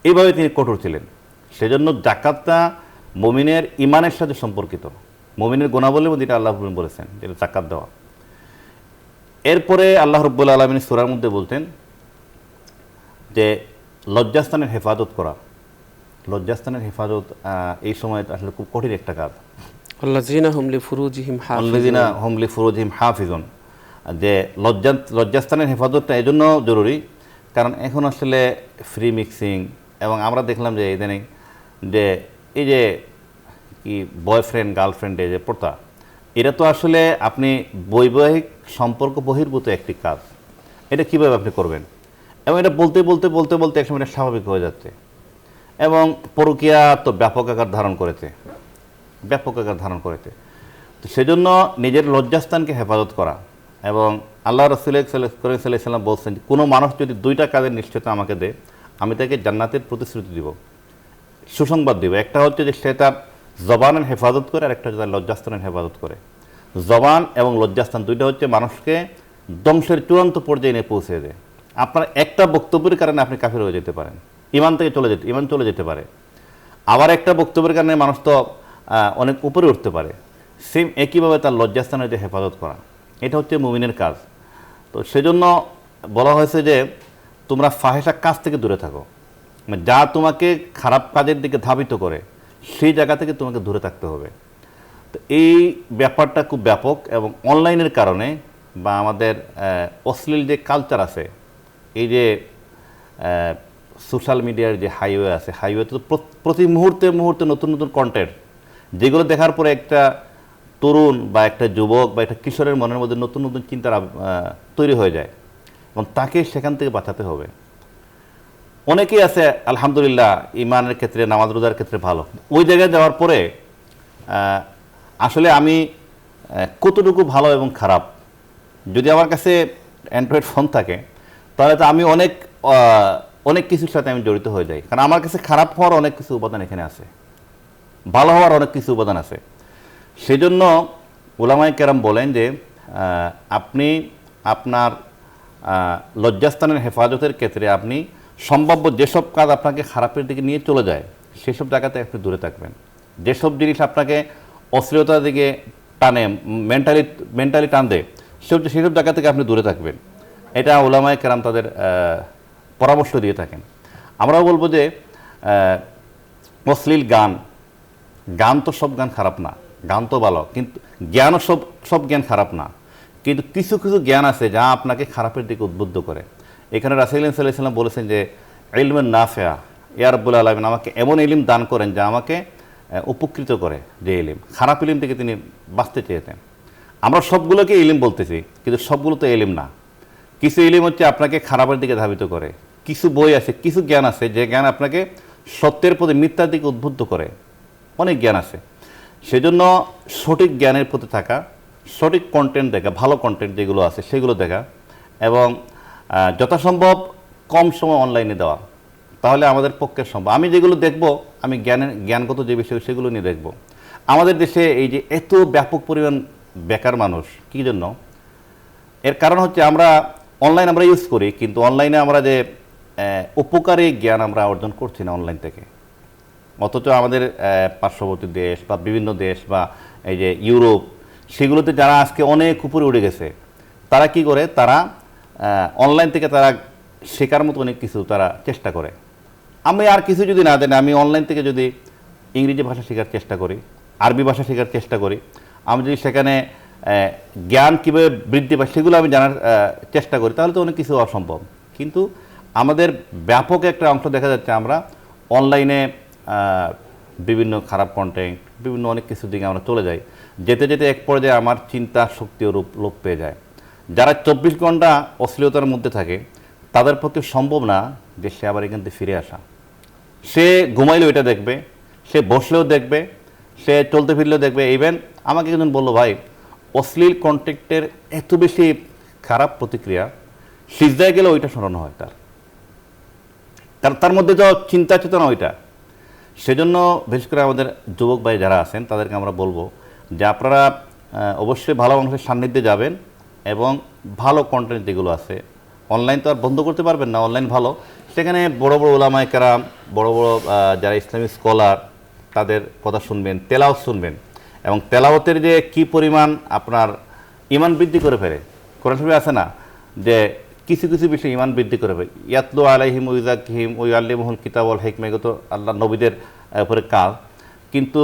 এইভাবে তিনি কঠোর ছিলেন। সেজন্য জাকাতটা মুমিনের ইমানের সাথে সম্পর্কিত, মুমিনের গুণাবলীর মধ্যে এটা আল্লাহ বলেছেন যেটা জাকাত দেওয়া। এরপরে আল্লাহ রাব্বুল আলামিন সূরার মধ্যে বলতেন যে লজ্জাস্থানের হেফাজত করা। লজ্জাস্থানের হেফাজত এই সময় আসলে খুব কঠিন একটা কাজ। আল্লাযীনা হুম লিফুরুজিহিম আল্লাযীনা হুম লিফুরুজিহিম হাফিজুন, যে লজ্জাস্থানের হেফাজতটা এই জন্য জরুরি, কারণ এখন আসলে ফ্রি মিক্সিং, এবং আমরা দেখলাম যে ইদানিং যে এই যে কি বয়ফ্রেন্ড গার্লফ্রেন্ডে যে প্রথা, এটা তো আসলে আপনি বৈবাহিক সম্পর্ক বহির্ভূত একটি কাজ। এটা কীভাবে আপনি করবেন? এবং এটা বলতে বলতে বলতে বলতে একসময় এটা স্বাভাবিক হয়ে যাচ্ছে, এবং পরকীয়া তো ব্যাপক আকার ধারণ করেছে। তো সেজন্য নিজের লজ্জাস্থানকে হেফাজত করা। এবং আল্লাহ রাসূল সাল্লাল্লাহু আলাইহি ওয়াসাল্লাম বলছেন, কোনো মানুষ যদি দুইটা কাজের নিশ্চয়তা আমাকে দেয়, আমি তাকে জান্নাতের প্রতিশ্রুতি দিব, সুসংবাদ দিব। একটা হচ্ছে যে সে তার জবানের হেফাজত করে, আর একটা হচ্ছে তার লজ্জাস্থানের হেফাজত করে। জবান এবং লজ্জাস্থান দুইটা হচ্ছে মানুষকে ধ্বংসের চূড়ান্ত পর্যায়ে নিয়ে পৌঁছে দেয়। আপনার একটা বক্তব্যের কারণে আপনি কাফের হয়ে যেতে পারেন, ইমান চলে যেতে পারে। আবার একটা বক্তব্যের কারণে মানুষ তো অনেক উপরে উঠতে পারে। সেম একইভাবে তার লজ্জাস্থানের যে হেফাজত করা, এটা হচ্ছে মুমিনের কাজ। তো সেজন্য বলা হয়েছে যে তোমরা ফাহেসা কাজ থেকে দূরে থাকো, মানে যা তোমাকে খারাপ কাজের দিকে ধাবিত করে সেই জায়গা থেকে তোমাকে দূরে থাকতে হবে। তো এই ব্যাপারটা খুব ব্যাপক, এবং অনলাইনের কারণে বা আমাদের অশ্লীল যে কালচার আছে, এই যে সোশ্যাল মিডিয়ার যে হাইওয়ে আছে, হাইওয়েতে তো প্রতি মুহূর্তে নতুন নতুন কন্টেন্ট, যেগুলো দেখার পরে একটা তরুণ বা একটা যুবক বা একটা কিশোরের মনের মধ্যে নতুন নতুন চিন্তা তৈরি হয়ে যায়, এবং তাকে সেখান থেকে বাঁচাতে হবে। অনেকেই আছে আলহামদুলিল্লাহ ইমানের ক্ষেত্রে, নামাজ রোজার ক্ষেত্রে ভালো, ওই জায়গায় যাওয়ার পরে আসলে আমি কতটুকু ভালো এবং খারাপ, যদি আমার কাছে অ্যান্ড্রয়েড ফোন থাকে তাহলে তো আমি অনেক কিছুর সাথে আমি জড়িত হয়ে যাই, কারণ আমার কাছে খারাপ হওয়ার অনেক কিছু উপাদান এখানে আছে, ভালো হওয়ার অনেক কিছু উপাদান আছে। সেজন্য উলামায়ে কেরাম বলেন যে আপনি আপনার লজ্জাস্থানের হেফাজতের ক্ষেত্রে আপনি সম্ভাব্য যেসব কাজ আপনাকে খারাপের দিকে নিয়ে চলে যায় সেসব জায়গাতে একটু দূরে থাকবেন। যেসব জিনিস আপনাকে অশ্লীলতার দিকে টানে, মেন্টালি টান দেয়, সেসব জায়গা থেকে আপনি দূরে থাকবেন। এটা উলামায়ে কেরাম তাদের পরামর্শ দিয়ে থাকেন। আমরাও বলবো যে অশ্লীল গান তো সব গান খারাপ না, গান তো ভালো, কিন্তু জ্ঞানও সব জ্ঞান খারাপ না, কিন্তু কিছু কিছু জ্ঞান আছে যা আপনাকে খারাপের দিকে উদ্বুদ্ধ করে। এখানে রাসূল সাল্লাল্লাহু আলাইহি ওয়াসাল্লাম বলেছেন যে ইলমুন নাফিয়া, ইয়া রাব্বুল আলামিন আমাকে এমন ইলম দান করেন যা আমাকে উপকৃত করে। যে ইলম, খারাপ ইলম থেকে তিনি বাঁচতে চেয়েছেন। আমরা সবগুলোকে ইলম বলতেছি, কিন্তু সবগুলো তো ইলম না। কিছু ইলম হচ্ছে আপনাকে খারাপের দিকে ধাবিত করে, কিছু বই আছে, কিছু জ্ঞান আছে যে জ্ঞান আপনাকে সত্যের প্রতি, মিথ্যার দিকে উদ্বুদ্ধ করে। অনেক জ্ঞান আছে। সেজন্য সঠিক জ্ঞানের প্রতি থাকা, সঠিক কন্টেন্ট দেখা, ভালো কন্টেন্ট যেগুলো আছে সেগুলো দেখা, এবং যথাসম্ভব কম সময় অনলাইনে দেওয়া, তাহলে আমাদের পক্ষে সম্ভব। আমি যেগুলো দেখব, আমি জ্ঞানগত যে বিষয় সেগুলো নিয়ে দেখব। আমাদের দেশে এই যে এত ব্যাপক পরিমাণ বেকার মানুষ, কী জন্য? এর কারণ হচ্ছে আমরা অনলাইন ইউজ করি, কিন্তু অনলাইনে আমরা যে উপকারী জ্ঞান আমরা অর্জন করছি না অনলাইন থেকে। অথচ আমাদের পার্শ্ববর্তী দেশ বা বিভিন্ন দেশ বা এই যে ইউরোপ, সেগুলোতে যারা আজকে অনেক উপরে উঠে গেছে, তারা কি করে? তারা অনলাইন থেকে তারা শেখার মতো অনেক কিছু তারা চেষ্টা করে। আমি আর কিছু যদি না জানি, আমি অনলাইন থেকে যদি ইংরেজি ভাষা শেখার চেষ্টা করি, আরবি ভাষা শেখার চেষ্টা করি, আমি যদি সেখানে জ্ঞান কীভাবে বৃদ্ধি পায় সেগুলো আমি জানার চেষ্টা করি, তাহলে তো অনেক কিছু অসম্ভব। কিন্তু আমাদের ব্যাপক একটা অংশ দেখা যাচ্ছে আমরা অনলাইনে বিভিন্ন খারাপ কন্টেন্ট, বিভিন্ন অনেক কিছুর দিকে আমরা চলে যাই। যেতে যেতে এক পর্যায়ে আমার চিন্তা শক্তিও লোপ পেয়ে যায়। যারা 24 ঘন্টা অশ্লীলতার মধ্যে থাকে তাদের পক্ষে সম্ভব না যে সে আবার এখান থেকে ফিরে আসা। সে ঘুমাইলেও এটা দেখবে, সে বসলেও দেখবে, সে চলতে ফিরলেও দেখবে। ইভেন আমাকে একজন বললো, ভাই অশ্লীল কন্টেন্টের এত বেশি খারাপ প্রতিক্রিয়া, সিজদায় গেলে ওইটা শোনানো হয় তার মধ্যে তো চিন্তা চেতনা ওইটা। সেজন্য বিশেষ করে আমাদের যুবক ভাই যারা আছেন তাদেরকে আমরা বলবো যে আপনারা অবশ্যই ভালো মানুষের সান্নিধ্যে যাবেন এবং ভালো কন্টেন্ট যেগুলো আছে, অনলাইন তো আর বন্ধ করতে পারবেন না, অনলাইন ভালো, সেখানে বড় বড় ওলামায়ে কেরাম, বড় বড় যারা ইসলামিক স্কলার তাদের কথা শুনবেন, তেলাওয়াত শুনবেন। এবং তেলাওয়াতের যে কি পরিমাণ আপনার ঈমান বৃদ্ধি করে ফেলে, কোরআন শরীফে আছে না যে কিছু কিছু বিষয় ঈমান বৃদ্ধি করে ফেলে, ইয়াতলু আলাইহিম ওয়া ইউযাক্কিহিম ওয়া ইউআল্লিমুহুল কিতাব ওয়াল হিকমা, এগুলো তো আল্লাহ নবীদের উপরে কাজ। কিন্তু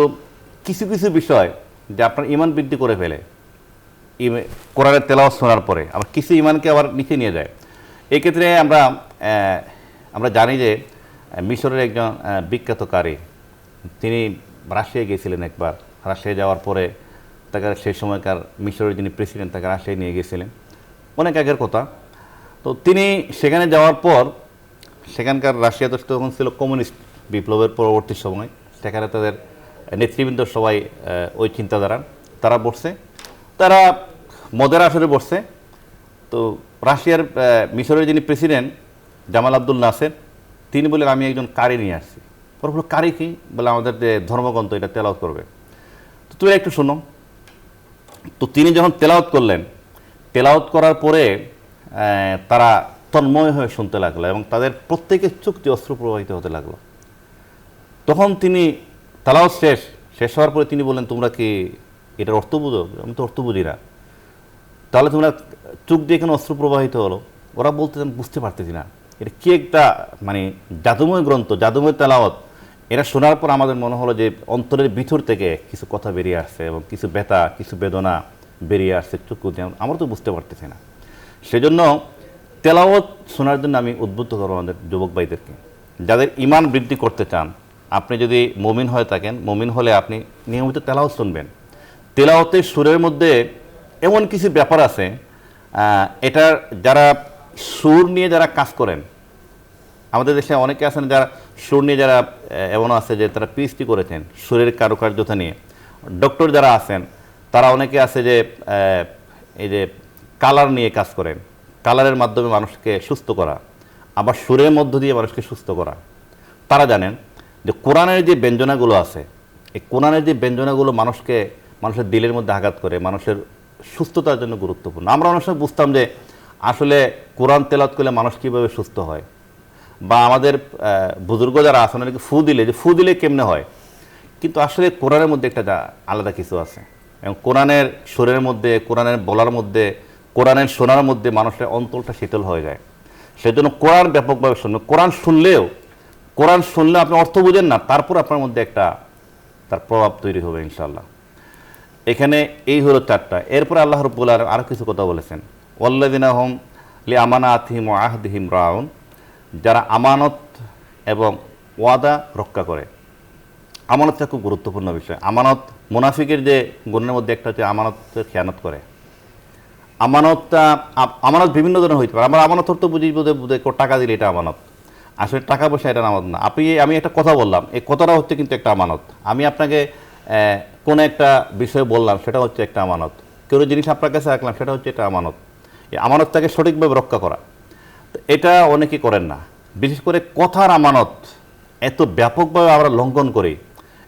কিছু কিছু বিষয় যে আপনার ঈমান বৃদ্ধি করে ফেলে কোরআনের তেলাওয়াত শোনার পরে, আবার কিছু ঈমানকে আবার নিচে নিয়ে যায়। এক্ষেত্রে আমরা জানি যে মিশরের একজন বিখ্যাত কারি, তিনি রাশিয়ায় গিয়েছিলেন একবার। রাশিয়ায় যাওয়ার পরে তাকে সেই সময়কার মিশরের যিনি প্রেসিডেন্ট তাকে রাশিয়ায় নিয়ে গিয়েছিলেন, অনেক আগের কথা। তো তিনি সেখানে যাওয়ার পর সেখানকার রাশিয়া তো তখন ছিল কমিউনিস্ট বিপ্লবের পরবর্তী সময়, সেখানে তাদের নেতৃবৃন্দ সবাই ওই চিন্তাধারা, তারা বসছে, তারা মদের আসরে বসছে। তো রাশিয়ার মিশরের যিনি প্রেসিডেন্ট জামাল আব্দুল নাসের, তিনি বলেন আমি একজন কারি নিয়ে আসছি। পরে বলল কারি কি? বলে আমাদের যে ধর্মগ্রন্থ এটা তেলাওয়াত করবে। তো তুমি একটু শোনো। তো তিনি যখন তেলাওয়াত করলেন, তেলাওয়াত করার পরে তারা তন্ময় হয়ে শুনতে লাগলো এবং তাদের প্রত্যেকের চোখ দিয়ে অশ্রু প্রবাহিত হতে লাগলো। তখন তিনি তেলাওয়াত শেষ হওয়ার পরে তিনি বললেন, তোমরা কি এটার অর্থ বুঝো? আমি তো অর্থ বুঝি না। তাহলে তোমরা চোখ দিয়ে কেন অশ্রু প্রবাহিত হলো? ওরা বলতে বুঝতে পারতেছি না, এটা কি একটা মানে জাদুময় গ্রন্থ, জাদুময় তেলাওয়াত। এটা শোনার পর আমাদের মনে হলো যে অন্তরের ভিতর থেকে কিছু কথা বেরিয়ে আসছে এবং কিছু ব্যথা, কিছু বেদনা বেরিয়ে আসছে চক্ষু দিয়ে, আমরা তো বুঝতে পারতেছি না। সেজন্য তেলাওয়াত শোনার জন্য আমি উদ্বুদ্ধ করব আমাদের যুবক ভাইদেরকে, যাদের ঈমান বৃদ্ধি করতে চান। আপনি যদি মুমিন হয়ে থাকেন, মুমিন হলে আপনি নিয়মিত তেলাওয়াত শুনবেন। তেলাওয়াতের সুরের মধ্যে এমন কিছু ব্যাপার আছে, এটার যারা সুর নিয়ে যারা কাজ করেন, আমাদের দেশে অনেকে আছেন যারা সুর নিয়ে, যারা এমনও আছে যে তারা পিএইচডি করেছেন সুরের কারুকার্যতা নিয়ে। ডক্টর যারা আছেন তারা অনেকে আছে যে এই যে কালার নিয়ে কাজ করেন, কালারের মাধ্যমে মানুষকে সুস্থ করা, আবার সুরের মধ্য দিয়ে মানুষকে সুস্থ করা। তারা জানেন যে কোরআনের যে ব্যঞ্জনাগুলো আছে, এই কোরআনের যে ব্যঞ্জনাগুলো মানুষের দিলের মধ্যে আঘাত করে, মানুষের সুস্থতার জন্য গুরুত্বপূর্ণ। আমরা অনেক সময় বুঝতাম যে আসলে কোরআন তেলাওয়াত করলে মানুষ কীভাবে সুস্থ হয়, বা আমাদের বুজুর্গ যারা আছেন অনেকে ফু দিলে কেমনে হয়। কিন্তু আসলে কোরআনের মধ্যে একটা আলাদা কিছু আছে, এবং কোরআনের সুরের মধ্যে, কোরআনের বলার মধ্যে, কোরআনের শোনার মধ্যে মানুষের অন্তরটা শীতল হয়ে যায়। সেজন্য কোরআন ব্যাপকভাবে শুনবে। কোরআন শুনলে আপনি অর্থ বুঝেন না, তারপর আপনার মধ্যে একটা তার প্রভাব তৈরি হবে ইনশাআল্লাহ। এখানে এই হলো 4টা। এরপরে আল্লাহ রাব্বুল আলামিন আরও কিছু কথা বলেছেন, ওয়াল্লাযিনা হুম লিআমানাতিহিম ওয়া আহদিহিম রাউন, যারা আমানত এবং ওয়াদা রক্ষা করে। আমানতটা খুব গুরুত্বপূর্ণ বিষয়। আমানত, মুনাফিকের যে গুণের মধ্যে একটা হচ্ছে আমানতের খেয়ানত করে। আমানত বিভিন্ন ধরনের হইতে পারে। আমরা আমানত অর্থ বুঝি বোধে টাকা দিলে এটা আমানত, আসলে টাকা পয়সা এটা আমানত না। আমি একটা কথা বললাম, এই কথাটা হচ্ছে কিন্তু একটা আমানত। আমি আপনাকে কোনো একটা বিষয় বললাম, সেটা হচ্ছে একটা আমানত। কেউ জিনিস আপনার কাছে রাখলাম, সেটা হচ্ছে একটা আমানত। এই আমানতটাকে সঠিকভাবে রক্ষা করা, তো এটা অনেকেই করেন না। বিশেষ করে কথার আমানত এত ব্যাপকভাবে আমরা লঙ্ঘন করি।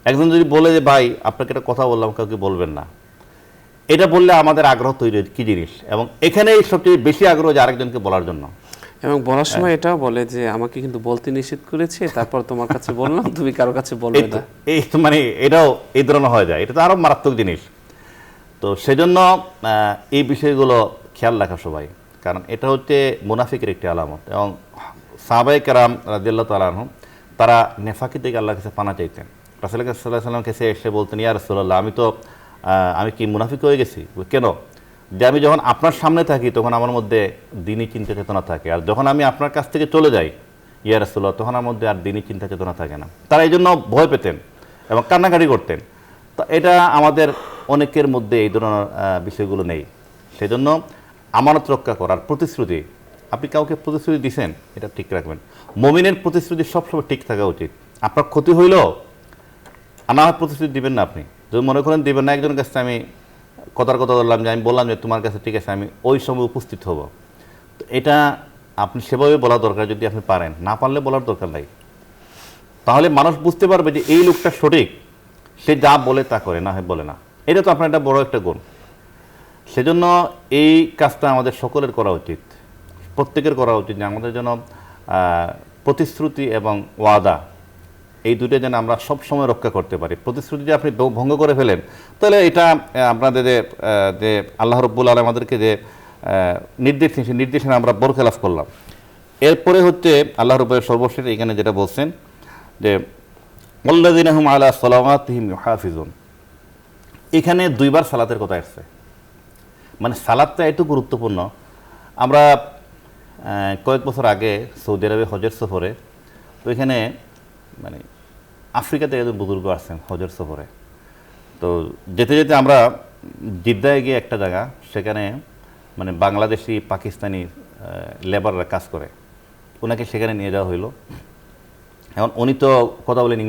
একজন যদি বলে যে ভাই আপনাকে একটা কথা বললাম, কাউকে বলবেন না, এটা বললে আমাদের আগ্রহ তৈরি হয় কী জিনিস, এবং এখানেই সবচেয়ে বেশি আগ্রহ যে আরেকজনকে বলার জন্য। এবং বলার সময় এটাও বলে যে আমাকে কিন্তু বলতে নিষেধ করেছে, তারপর তোমার কাছে বললাম, তুমি কারো কাছে বলবে না। এই মানে এটাও এই ধরনের হয়ে যায়, এটা তো আরও মারাত্মক জিনিস। তো সেজন্য এই বিষয়গুলো খেয়াল রাখা সবাই। কারণ এটা হচ্ছে মুনাফিকের একটি আলামত। এবং সাহাবায়ে কেরাম রাদিয়াল্লাহু তাআলা আনহুম তারা নেফাকি থেকে আল্লাহর কাছে পানা চাইতেন। রাসূল সাল্লাল্লাহু আলাইহি ওয়াসাল্লামের কাছে এসে বলতেন, ইয়া রাসূলুল্লাহ, আমি কি মুনাফিক হয়ে গেছি? কেন? যে আমি যখন আপনার সামনে থাকি তখন আমার মধ্যে দ্বীনি চিন্তা চেতনা থাকে, আর যখন আমি আপনার কাছ থেকে চলে যাই ইয়া রাসূলুল্লাহ তখন আমার মধ্যে আর দ্বীনি চিন্তা চেতনা থাকে না। তারা এই জন্য ভয় পেতেন এবং কান্নাকাটি করতেন। তো এটা আমাদের অনেকের মধ্যে এই ধরনের বিষয়গুলো নেই। সেজন্য আমানত রক্ষা করার প্রতিশ্রুতি, আপনি কাউকে প্রতিশ্রুতি দিচ্ছেন এটা ঠিক রাখবেন। মুমিনের প্রতিশ্রুতি সবসময় ঠিক থাকা উচিত। আপনার ক্ষতি হইল আমার প্রতিশ্রুতি দিবেন না। আপনি যদি মনে করেন দিবেন না, একজনের কাছে আমি কথার কথা বললাম যে আমি বললাম যে তোমার কাছে ঠিক আছে আমি ওই সময় উপস্থিত হব, তো এটা আপনি সেভাবে বলা দরকার। যদি আপনি পারেন, না পারলে বলার দরকার নাই। তাহলে মানুষ বুঝতে পারবে যে এই লোকটা সঠিক, সে যা বলে তা করে, না হয় বলে না। এটা তো আপনার একটা বড় একটা গুণ। সেজন্য এই কাজটা আমাদের সকলের করা উচিত, প্রত্যেকের করা উচিত, যে আমাদের যেন প্রতিশ্রুতি এবং ওয়াদা এই দুটো যেন আমরা সব সময় রক্ষা করতে পারি। প্রতিশ্রুতি যে আপনি ভঙ্গ করে ফেলেন, তাহলে এটা আপনাদের যে আল্লাহ রাব্বুল আলামিন আমাদেরকে যে নির্দেশনা আমরা বরখেলাফ করলাম। এরপরে হচ্ছে আল্লাহ রাব্বুল সর্বশেষ এখানে যেটা বলছেন যে ওয়াল্লাযিনা হুম আলা সালাওয়াতিহিম ইউহাফিজুন, এখানে দুইবার সালাতের কথা আসছে। মানে সালাতটা এত গুরুত্বপূর্ণ। আমরা কয়েক বছর আগে সৌদি আরবে হজের সফরে, তো এখানে মানে আফ্রিকা থেকে একজন বুজুর্গ আসছেন হজের সফরে। তো যেতে যেতে আমরা জিদ্দায় গিয়ে একটা জায়গা, সেখানে মানে বাংলাদেশি পাকিস্তানি লেবাররা কাজ করে, ওনাকে সেখানে নিয়ে যাওয়া হইলো। এখন উনি তো কথা বলেন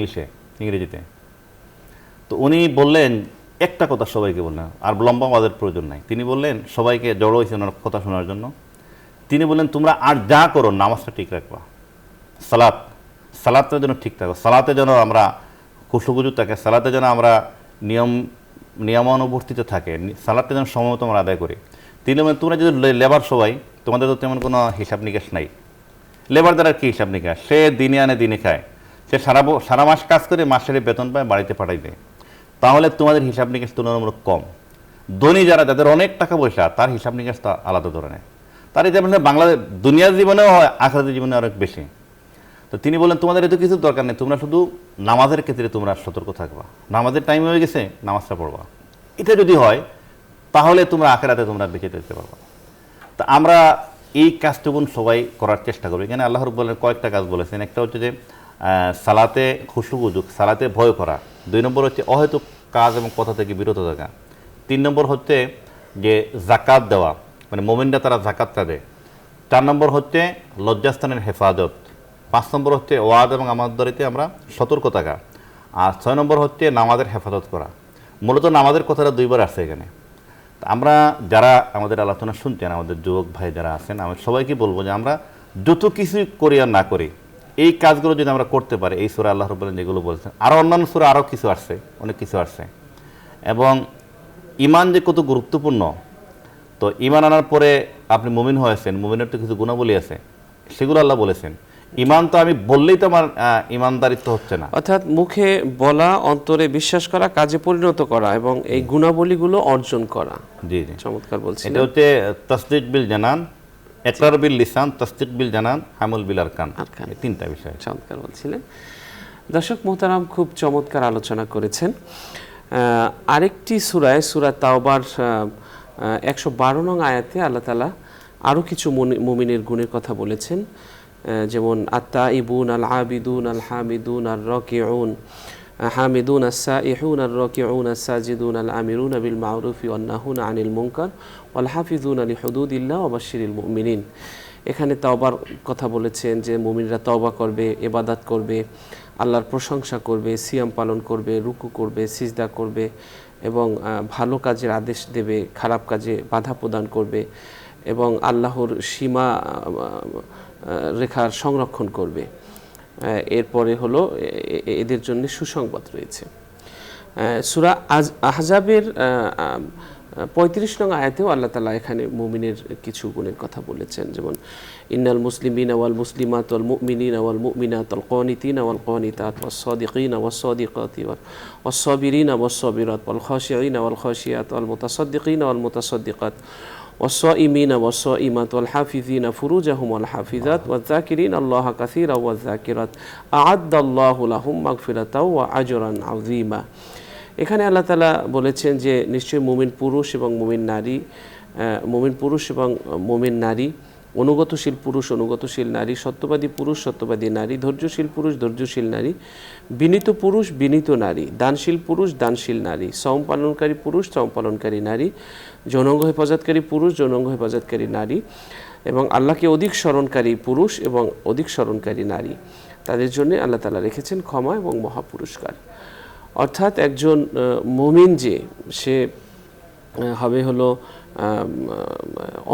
ইংরেজিতে। তো উনি বললেন একটা কথা সবাইকে বললেন, আর লম্বা ওয়াজের প্রয়োজন নাই। তিনি বললেন, সবাইকে জড়ো হয়েছে ওনার কথা শোনার জন্য। তিনি বললেন, তোমরা আর যা করো নামাজটা ঠিক রাখবা, সালাতটা যেন ঠিক থাকো, সালাতে যেন আমরা খুশুখুজু থাকে, সালাতে যেন আমরা নিয়মানুবর্তিত থাকে, সালাতটা যেন সময়মতো আমরা আদায় করি। তিনি বলেন, তোমরা যদি লেবার সবাই, তোমাদের তো তেমন কোনো হিসাব নিকাশ নাই। লেবার দ্বারা কী হিসাব নিকাশ? সে দিনে আনে দিনে খায়, সে সারা মাস কাজ করে মাসের বেতন পায়, বাড়িতে পাঠাই দেয়। তাহলে তোমাদের হিসাব নিকাশ তুলনামূলক কম। ধনী যাদের অনেক টাকা পয়সা, তার হিসাব নিকাশটা আলাদা ধরনের। তার এই যেমন বাংলাদেশ দুনিয়ার জীবনেও হয়, আখিরাতের জীবনে অনেক বেশি। তো তিনি বলেন, তোমাদের এত কিছু দরকার নেই, তোমরা শুধু নামাজের ক্ষেত্রে তোমরা সতর্ক থাকবা, নামাজের টাইম হয়ে গেছে নামাজটা পড়বা। এটা যদি হয় তাহলে তোমরা আখিরাতে তোমরা বেঁচে যেতে পারবা। তা আমরা এই কাজটুকু সবাই করার চেষ্টা করবো। এখানে আল্লাহ রাব্বুল আলামিন কয়েকটা কাজ বলেছেন। একটা হচ্ছে যে সালাতে খুশুখুজু, সালাতে ভয় করা। 2 নম্বর হচ্ছে অহেতুক কাজ এবং কথা থেকে বিরত থাকা। 3 নম্বর হচ্ছে যে যাকাত দেওয়া, মানে মোমিনরা তারা যাকাতটা দেয়। 4 নম্বর হচ্ছে লজ্জাস্থানের হেফাজত। 5 নম্বর হচ্ছে ওয়াদ এবং আমানতদারিতে আমরা সতর্ক থাকা। আর 6 নম্বর হচ্ছে নামাজের হেফাজত করা। মূলত নামাজের কথাটা 2বার আসছে এখানে। আমরা যারা আমাদের আলোচনা শুনছেন, আমাদের যুবক ভাই যারা আছেন, আমি সবাইকে বলবো যে আমরা যত কিছু করি আর না করি, এই কাজগুলো যদি আমরা করতে পারি, এই সূরা আল্লাহ রাব্বুল আলামিন যেগুলো বলেছেন, আরও অন্যান্য সূরা আরও কিছু আসছে, অনেক কিছু আসছে। এবং ঈমান যে কত গুরুত্বপূর্ণ, তো ঈমান আনার পরে আপনি মুমিন হয়েছেন, মুমিনের তো কিছু গুণাবলী আছে, সেগুলো আল্লাহ বলেছেন। ঈমান তো আমি বললেই তো আমার ঈমানদারিত্ব হচ্ছে না। অর্থাৎ মুখে বলা, অন্তরে বিশ্বাস করা, কাজে পরিণত করা এবং এই গুণাবলীগুলো অর্জন করা। জি জি, চমৎকার বলছেন। এটা হচ্ছে তাসদীক বিল জানান, ইকরার বিল লিসান, তাসদীক বিল জানান, আমল বিল আরকান, এই 3টা বিষয়। চমৎকার বলছিলেন। দর্শক মোহতারাম, খুব চমৎকার আলোচনা করেছেন। আরেকটি সূরায়, সূরা তাওবার 112 নং আয়াতে আল্লাহ তাআলা আরও কিছু মুমিনের গুণের কথা বলেছেন। যেমন আত-তাইবুন আল আবিদুন আল হামিদুন আর রাকিউন হামিদুন আস-সাইহুন আর রাকিউন আস-সাজিদুন আল আমিরুন বিল মা'রুফি ওয়ান নাহুন আনিল মুনকার ওয়াল হাফিজুনা লিহুদুদিল্লাহ ওয়া বাশশিরিল মুমিনিন। এখানে তওবার কথা বলেছেন যে মুমিনরা তওবা করবে, ইবাদত করবে, আল্লাহর প্রশংসা করবে, সিয়াম পালন করবে, রুকু করবে, সিজদা করবে এবং ভালো কাজের আদেশ দেবে, খারাপ কাজে বাধা প্রদান করবে এবং আল্লাহর সীমা রেখার সংরক্ষণ করবে। এরপরে হলো এদের জন্য সুসংবাদ রয়েছে। সূরা আহজাবের 35 নং আয়াতেও আল্লাহ তাআলা এখানে মুমিনের কিছু গুণের কথা বলেছেন। যেমন ইন্নাল মুসলিমিনা ওয়াল মুসলিমাত ওয়াল মুমিনিনা ওয়াল মুমিনাত ওয়াল কানিতিনা ওয়াল কানিতাত ওয়াস সাদিকিনা ওয়াস সাদিকাতি ওয়াস সাবিরিনা ওয়াস সাবিরাত ওয়াল খাশিঈনা ওয়াল খাশিয়াত ওয়াল মুতাসাদ্দিকিনা ওয়াল মুতাসাদ্দিকাত والصائمين والصائمات والحافظين فروجهم والحافظات والذاكرين الله كثيرا والذاكرات أعد الله لهم مغفرة وأجرا عظيما। এখানে আল্লাহ তাআলা বলেছেন যে নিশ্চয়ই মুমিন পুরুষ এবং মুমিন নারী, মুমিন নারী, অনুগতশীল পুরুষ অনুগতশীল নারী, সত্যবাদী পুরুষ সত্যবাদী নারী, ধৈর্যশীল পুরুষ ধৈর্যশীল নারী, বিনীত পুরুষ বিনীত নারী, দানশীল পুরুষ দানশীল নারী, শ্রম পালনকারী পুরুষ শ্রম পালনকারী নারী, যৌনাঙ্গ হেফাজতকারী পুরুষ যৌনাঙ্গ হেফাজতকারী নারী এবং আল্লাহকে অধিক স্মরণকারী পুরুষ এবং অধিক স্মরণকারী নারী, তাদের জন্য আল্লাহ তাআলা রেখেছেন ক্ষমা এবং মহাপুরস্কার। অর্থাৎ একজন মুমিন যে সে হবে হলো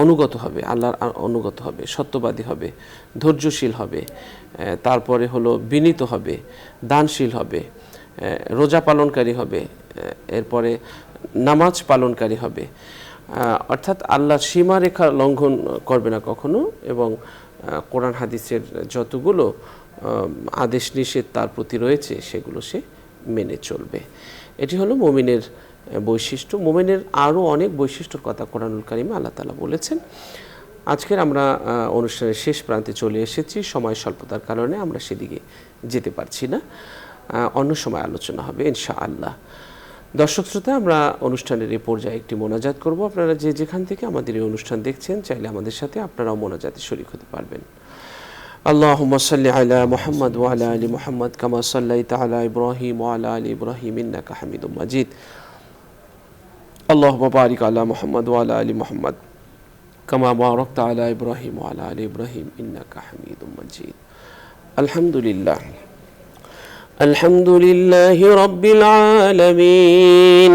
অনুগত হবে, আল্লাহর অনুগত হবে, সত্যবাদী হবে, ধৈর্যশীল হবে, তারপরে হলো বিনীত হবে, দানশীল হবে, রোজা পালনকারী হবে, এরপরে নামাজ পালনকারী হবে, অর্থাৎ আল্লাহর সীমারেখা লঙ্ঘন করবে না কখনো এবং কোরআন হাদিসের যতগুলো আদেশ নিষেধ তার প্রতি রয়েছে সেগুলো সে মেনে চলবে। এটি হলো মুমিনের বৈশিষ্ট্য। মুমিনের আরও অনেক বৈশিষ্ট্যর কথা কোরআনুল কারিমে আল্লাহ তাআলা বলেছেন। আজকের আমরা অনুষ্ঠানের শেষ প্রান্তে চলে এসেছি, সময় স্বল্পতার কারণে আমরা সেদিকে যেতে পারছি না, অন্য সময় আলোচনা হবে ইনশাআল্লাহ। দর্শক শ্রোতা, আমরা অনুষ্ঠানের এই পর্যায়ে একটি মোনাজাত করব। আপনারা যে যেখান থেকে আমাদের এই অনুষ্ঠান দেখছেন চাইলে আমাদের সাথে আপনারাও মোনাজাতে শরীক হতে পারবেন। اللهم صل على محمد وعلى آل محمد كما صليت على إبراهيم وعلى آل إبراهيم إنك حميد مجيد اللهم بارك على محمد وعلى آل محمد كما باركت على إبراهيم وعلى آل إبراهيم إنك حميد مجيد الحمد لله رب العالمين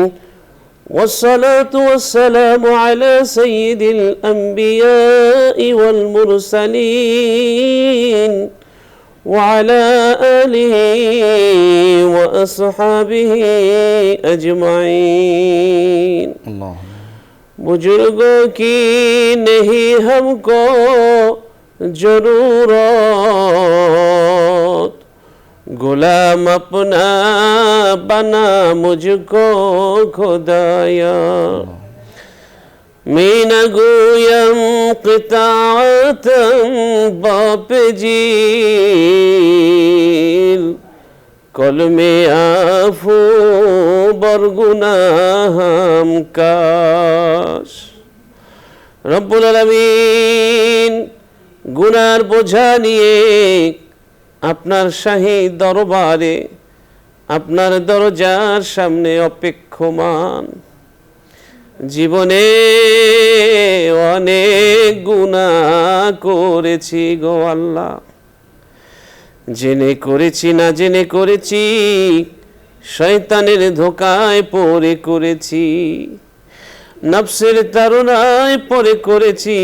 والصلاة والسلام على سيد الأنبياء والمرسلين وعلى آله وأصحابه أجمعين बुजुर्गों की नहीं हमको जरूरत गुलाम अपना बना मुझको खुदाया मैं न गोयम क़िताअतन बाप जील कल में आफू बरगुनाहम काश रब्बुल आलामीन गुनार बोझा निये আপনার শাহী দরবারে আপনার দরজার সামনে অপেক্ষমান। জীবনে অনেক গুনাহ করেছি গো আল্লাহ, জেনে করেছি না জেনে করেছি, শয়তানের ধোকায় পড়ে করেছি, নফসের তাড়নায় পড়ে করেছি।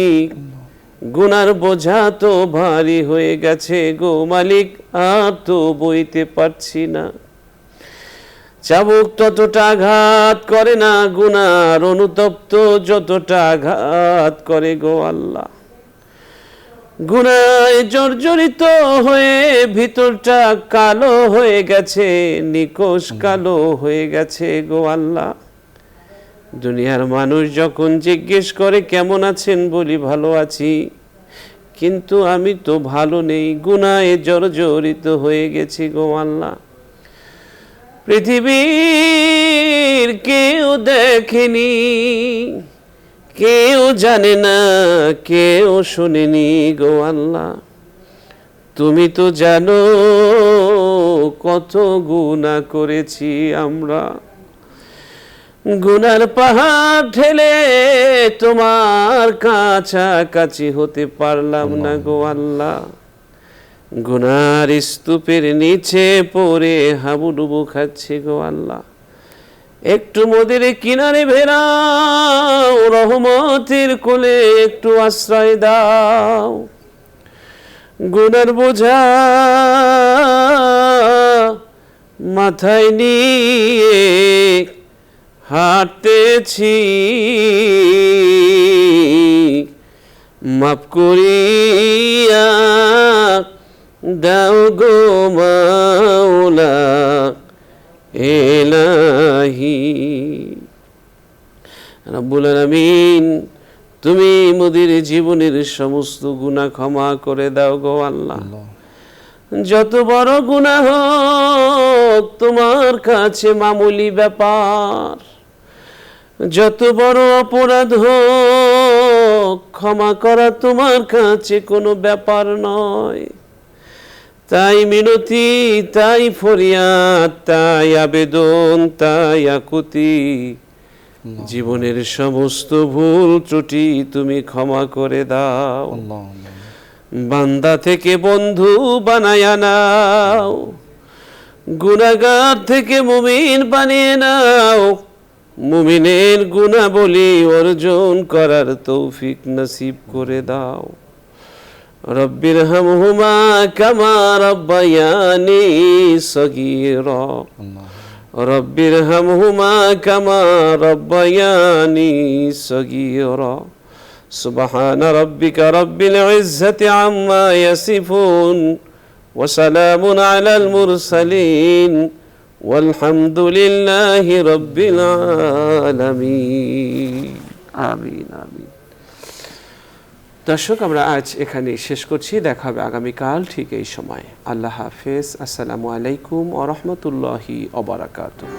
গুনার বোঝা তো ভারী হয়ে গেছে গো মালিক, আর তো বইতে পারছি না। চাবুক ততটা আঘাত করে না, গুনার অনুতপ্ত যতটা আঘাত করে গো আল্লাহ। গুনায় জর্জরিত হয়ে ভিতরটা কালো হয়ে গেছে, নিকোষ কালো হয়ে গেছে গো আল্লাহ। দুনিয়ার মানুষ যখন জিজ্ঞেস করে কেমন আছেন, বলি ভালো আছি, কিন্তু আমি তো ভালো নেই, গুনাহে জর্জরিত হয়ে গেছি গো আল্লাহ। পৃথিবীর কেউ দেখেনি, কেউ জানে না, কেউ শোনেনি গো আল্লাহ। তুমি তো জানো কত গুনাহ করেছি আমরা। গুনার পাহাড় ঠেলে তোমার কাছাকাছি হতে পারলাম না গো আল্লাহ। গুনার স্তূপের নিচে পড়ে হাবুডুবু খাচ্ছে গো আল্লাহ। একটু মোদের কিনারে ভেরাও, রহমতের কোলে একটু আশ্রয় দাও। গুনার বোঝা মাথায় নিয়ে হাঁটতেছি, মাফ করিয়া দাও গো মাওলা ইলাহি। রব্বুল আলামিন তুমি মোদের জীবনের সমস্ত গুনাহ ক্ষমা করে দাও গো আল্লাহ। যত বড় গুনাহ হোক তোমার কাছে মামুলি ব্যাপার, যত বড় অপরাধ হোক ক্ষমা করা তোমার কাছে কোনো ব্যাপার নয়। তাই মিনতি, তাই ফরিয়াদ, তাই আবেদন, তাই আকুতি, জীবনের সমস্ত ভুল ত্রুটি তুমি ক্ষমা করে দাও। বান্দা থেকে বন্ধু বানায়া নাও, গুনাহগার থেকে মুমিন বানিয়ে নাও। মুমিনের গুনাবলী অর্জন করার তৌফিক নসিব করে দাও। রব্বির হামহুমা কামা রাব্বায়ানি সগীরা, রব্বির হামহুমা কামা রাব্বায়ানি সগীরা। সুবহান রাব্বিকা রাব্বিল ইজ্জাতি আম্মা ইয়াসিফুন ওয়া সালামুন আলাল মুরসালিন والحمد لله رب العالمين আমিন আমিন। দর্শক, আমরা আজ এখানে শেষ করছি। দেখা হবে আগামীকাল ঠিক এই সময়। আল্লাহ হাফেজ। আসসালামু আলাইকুম ওয়া রাহমাতুল্লাহি ওয়া বারাকাতুহু।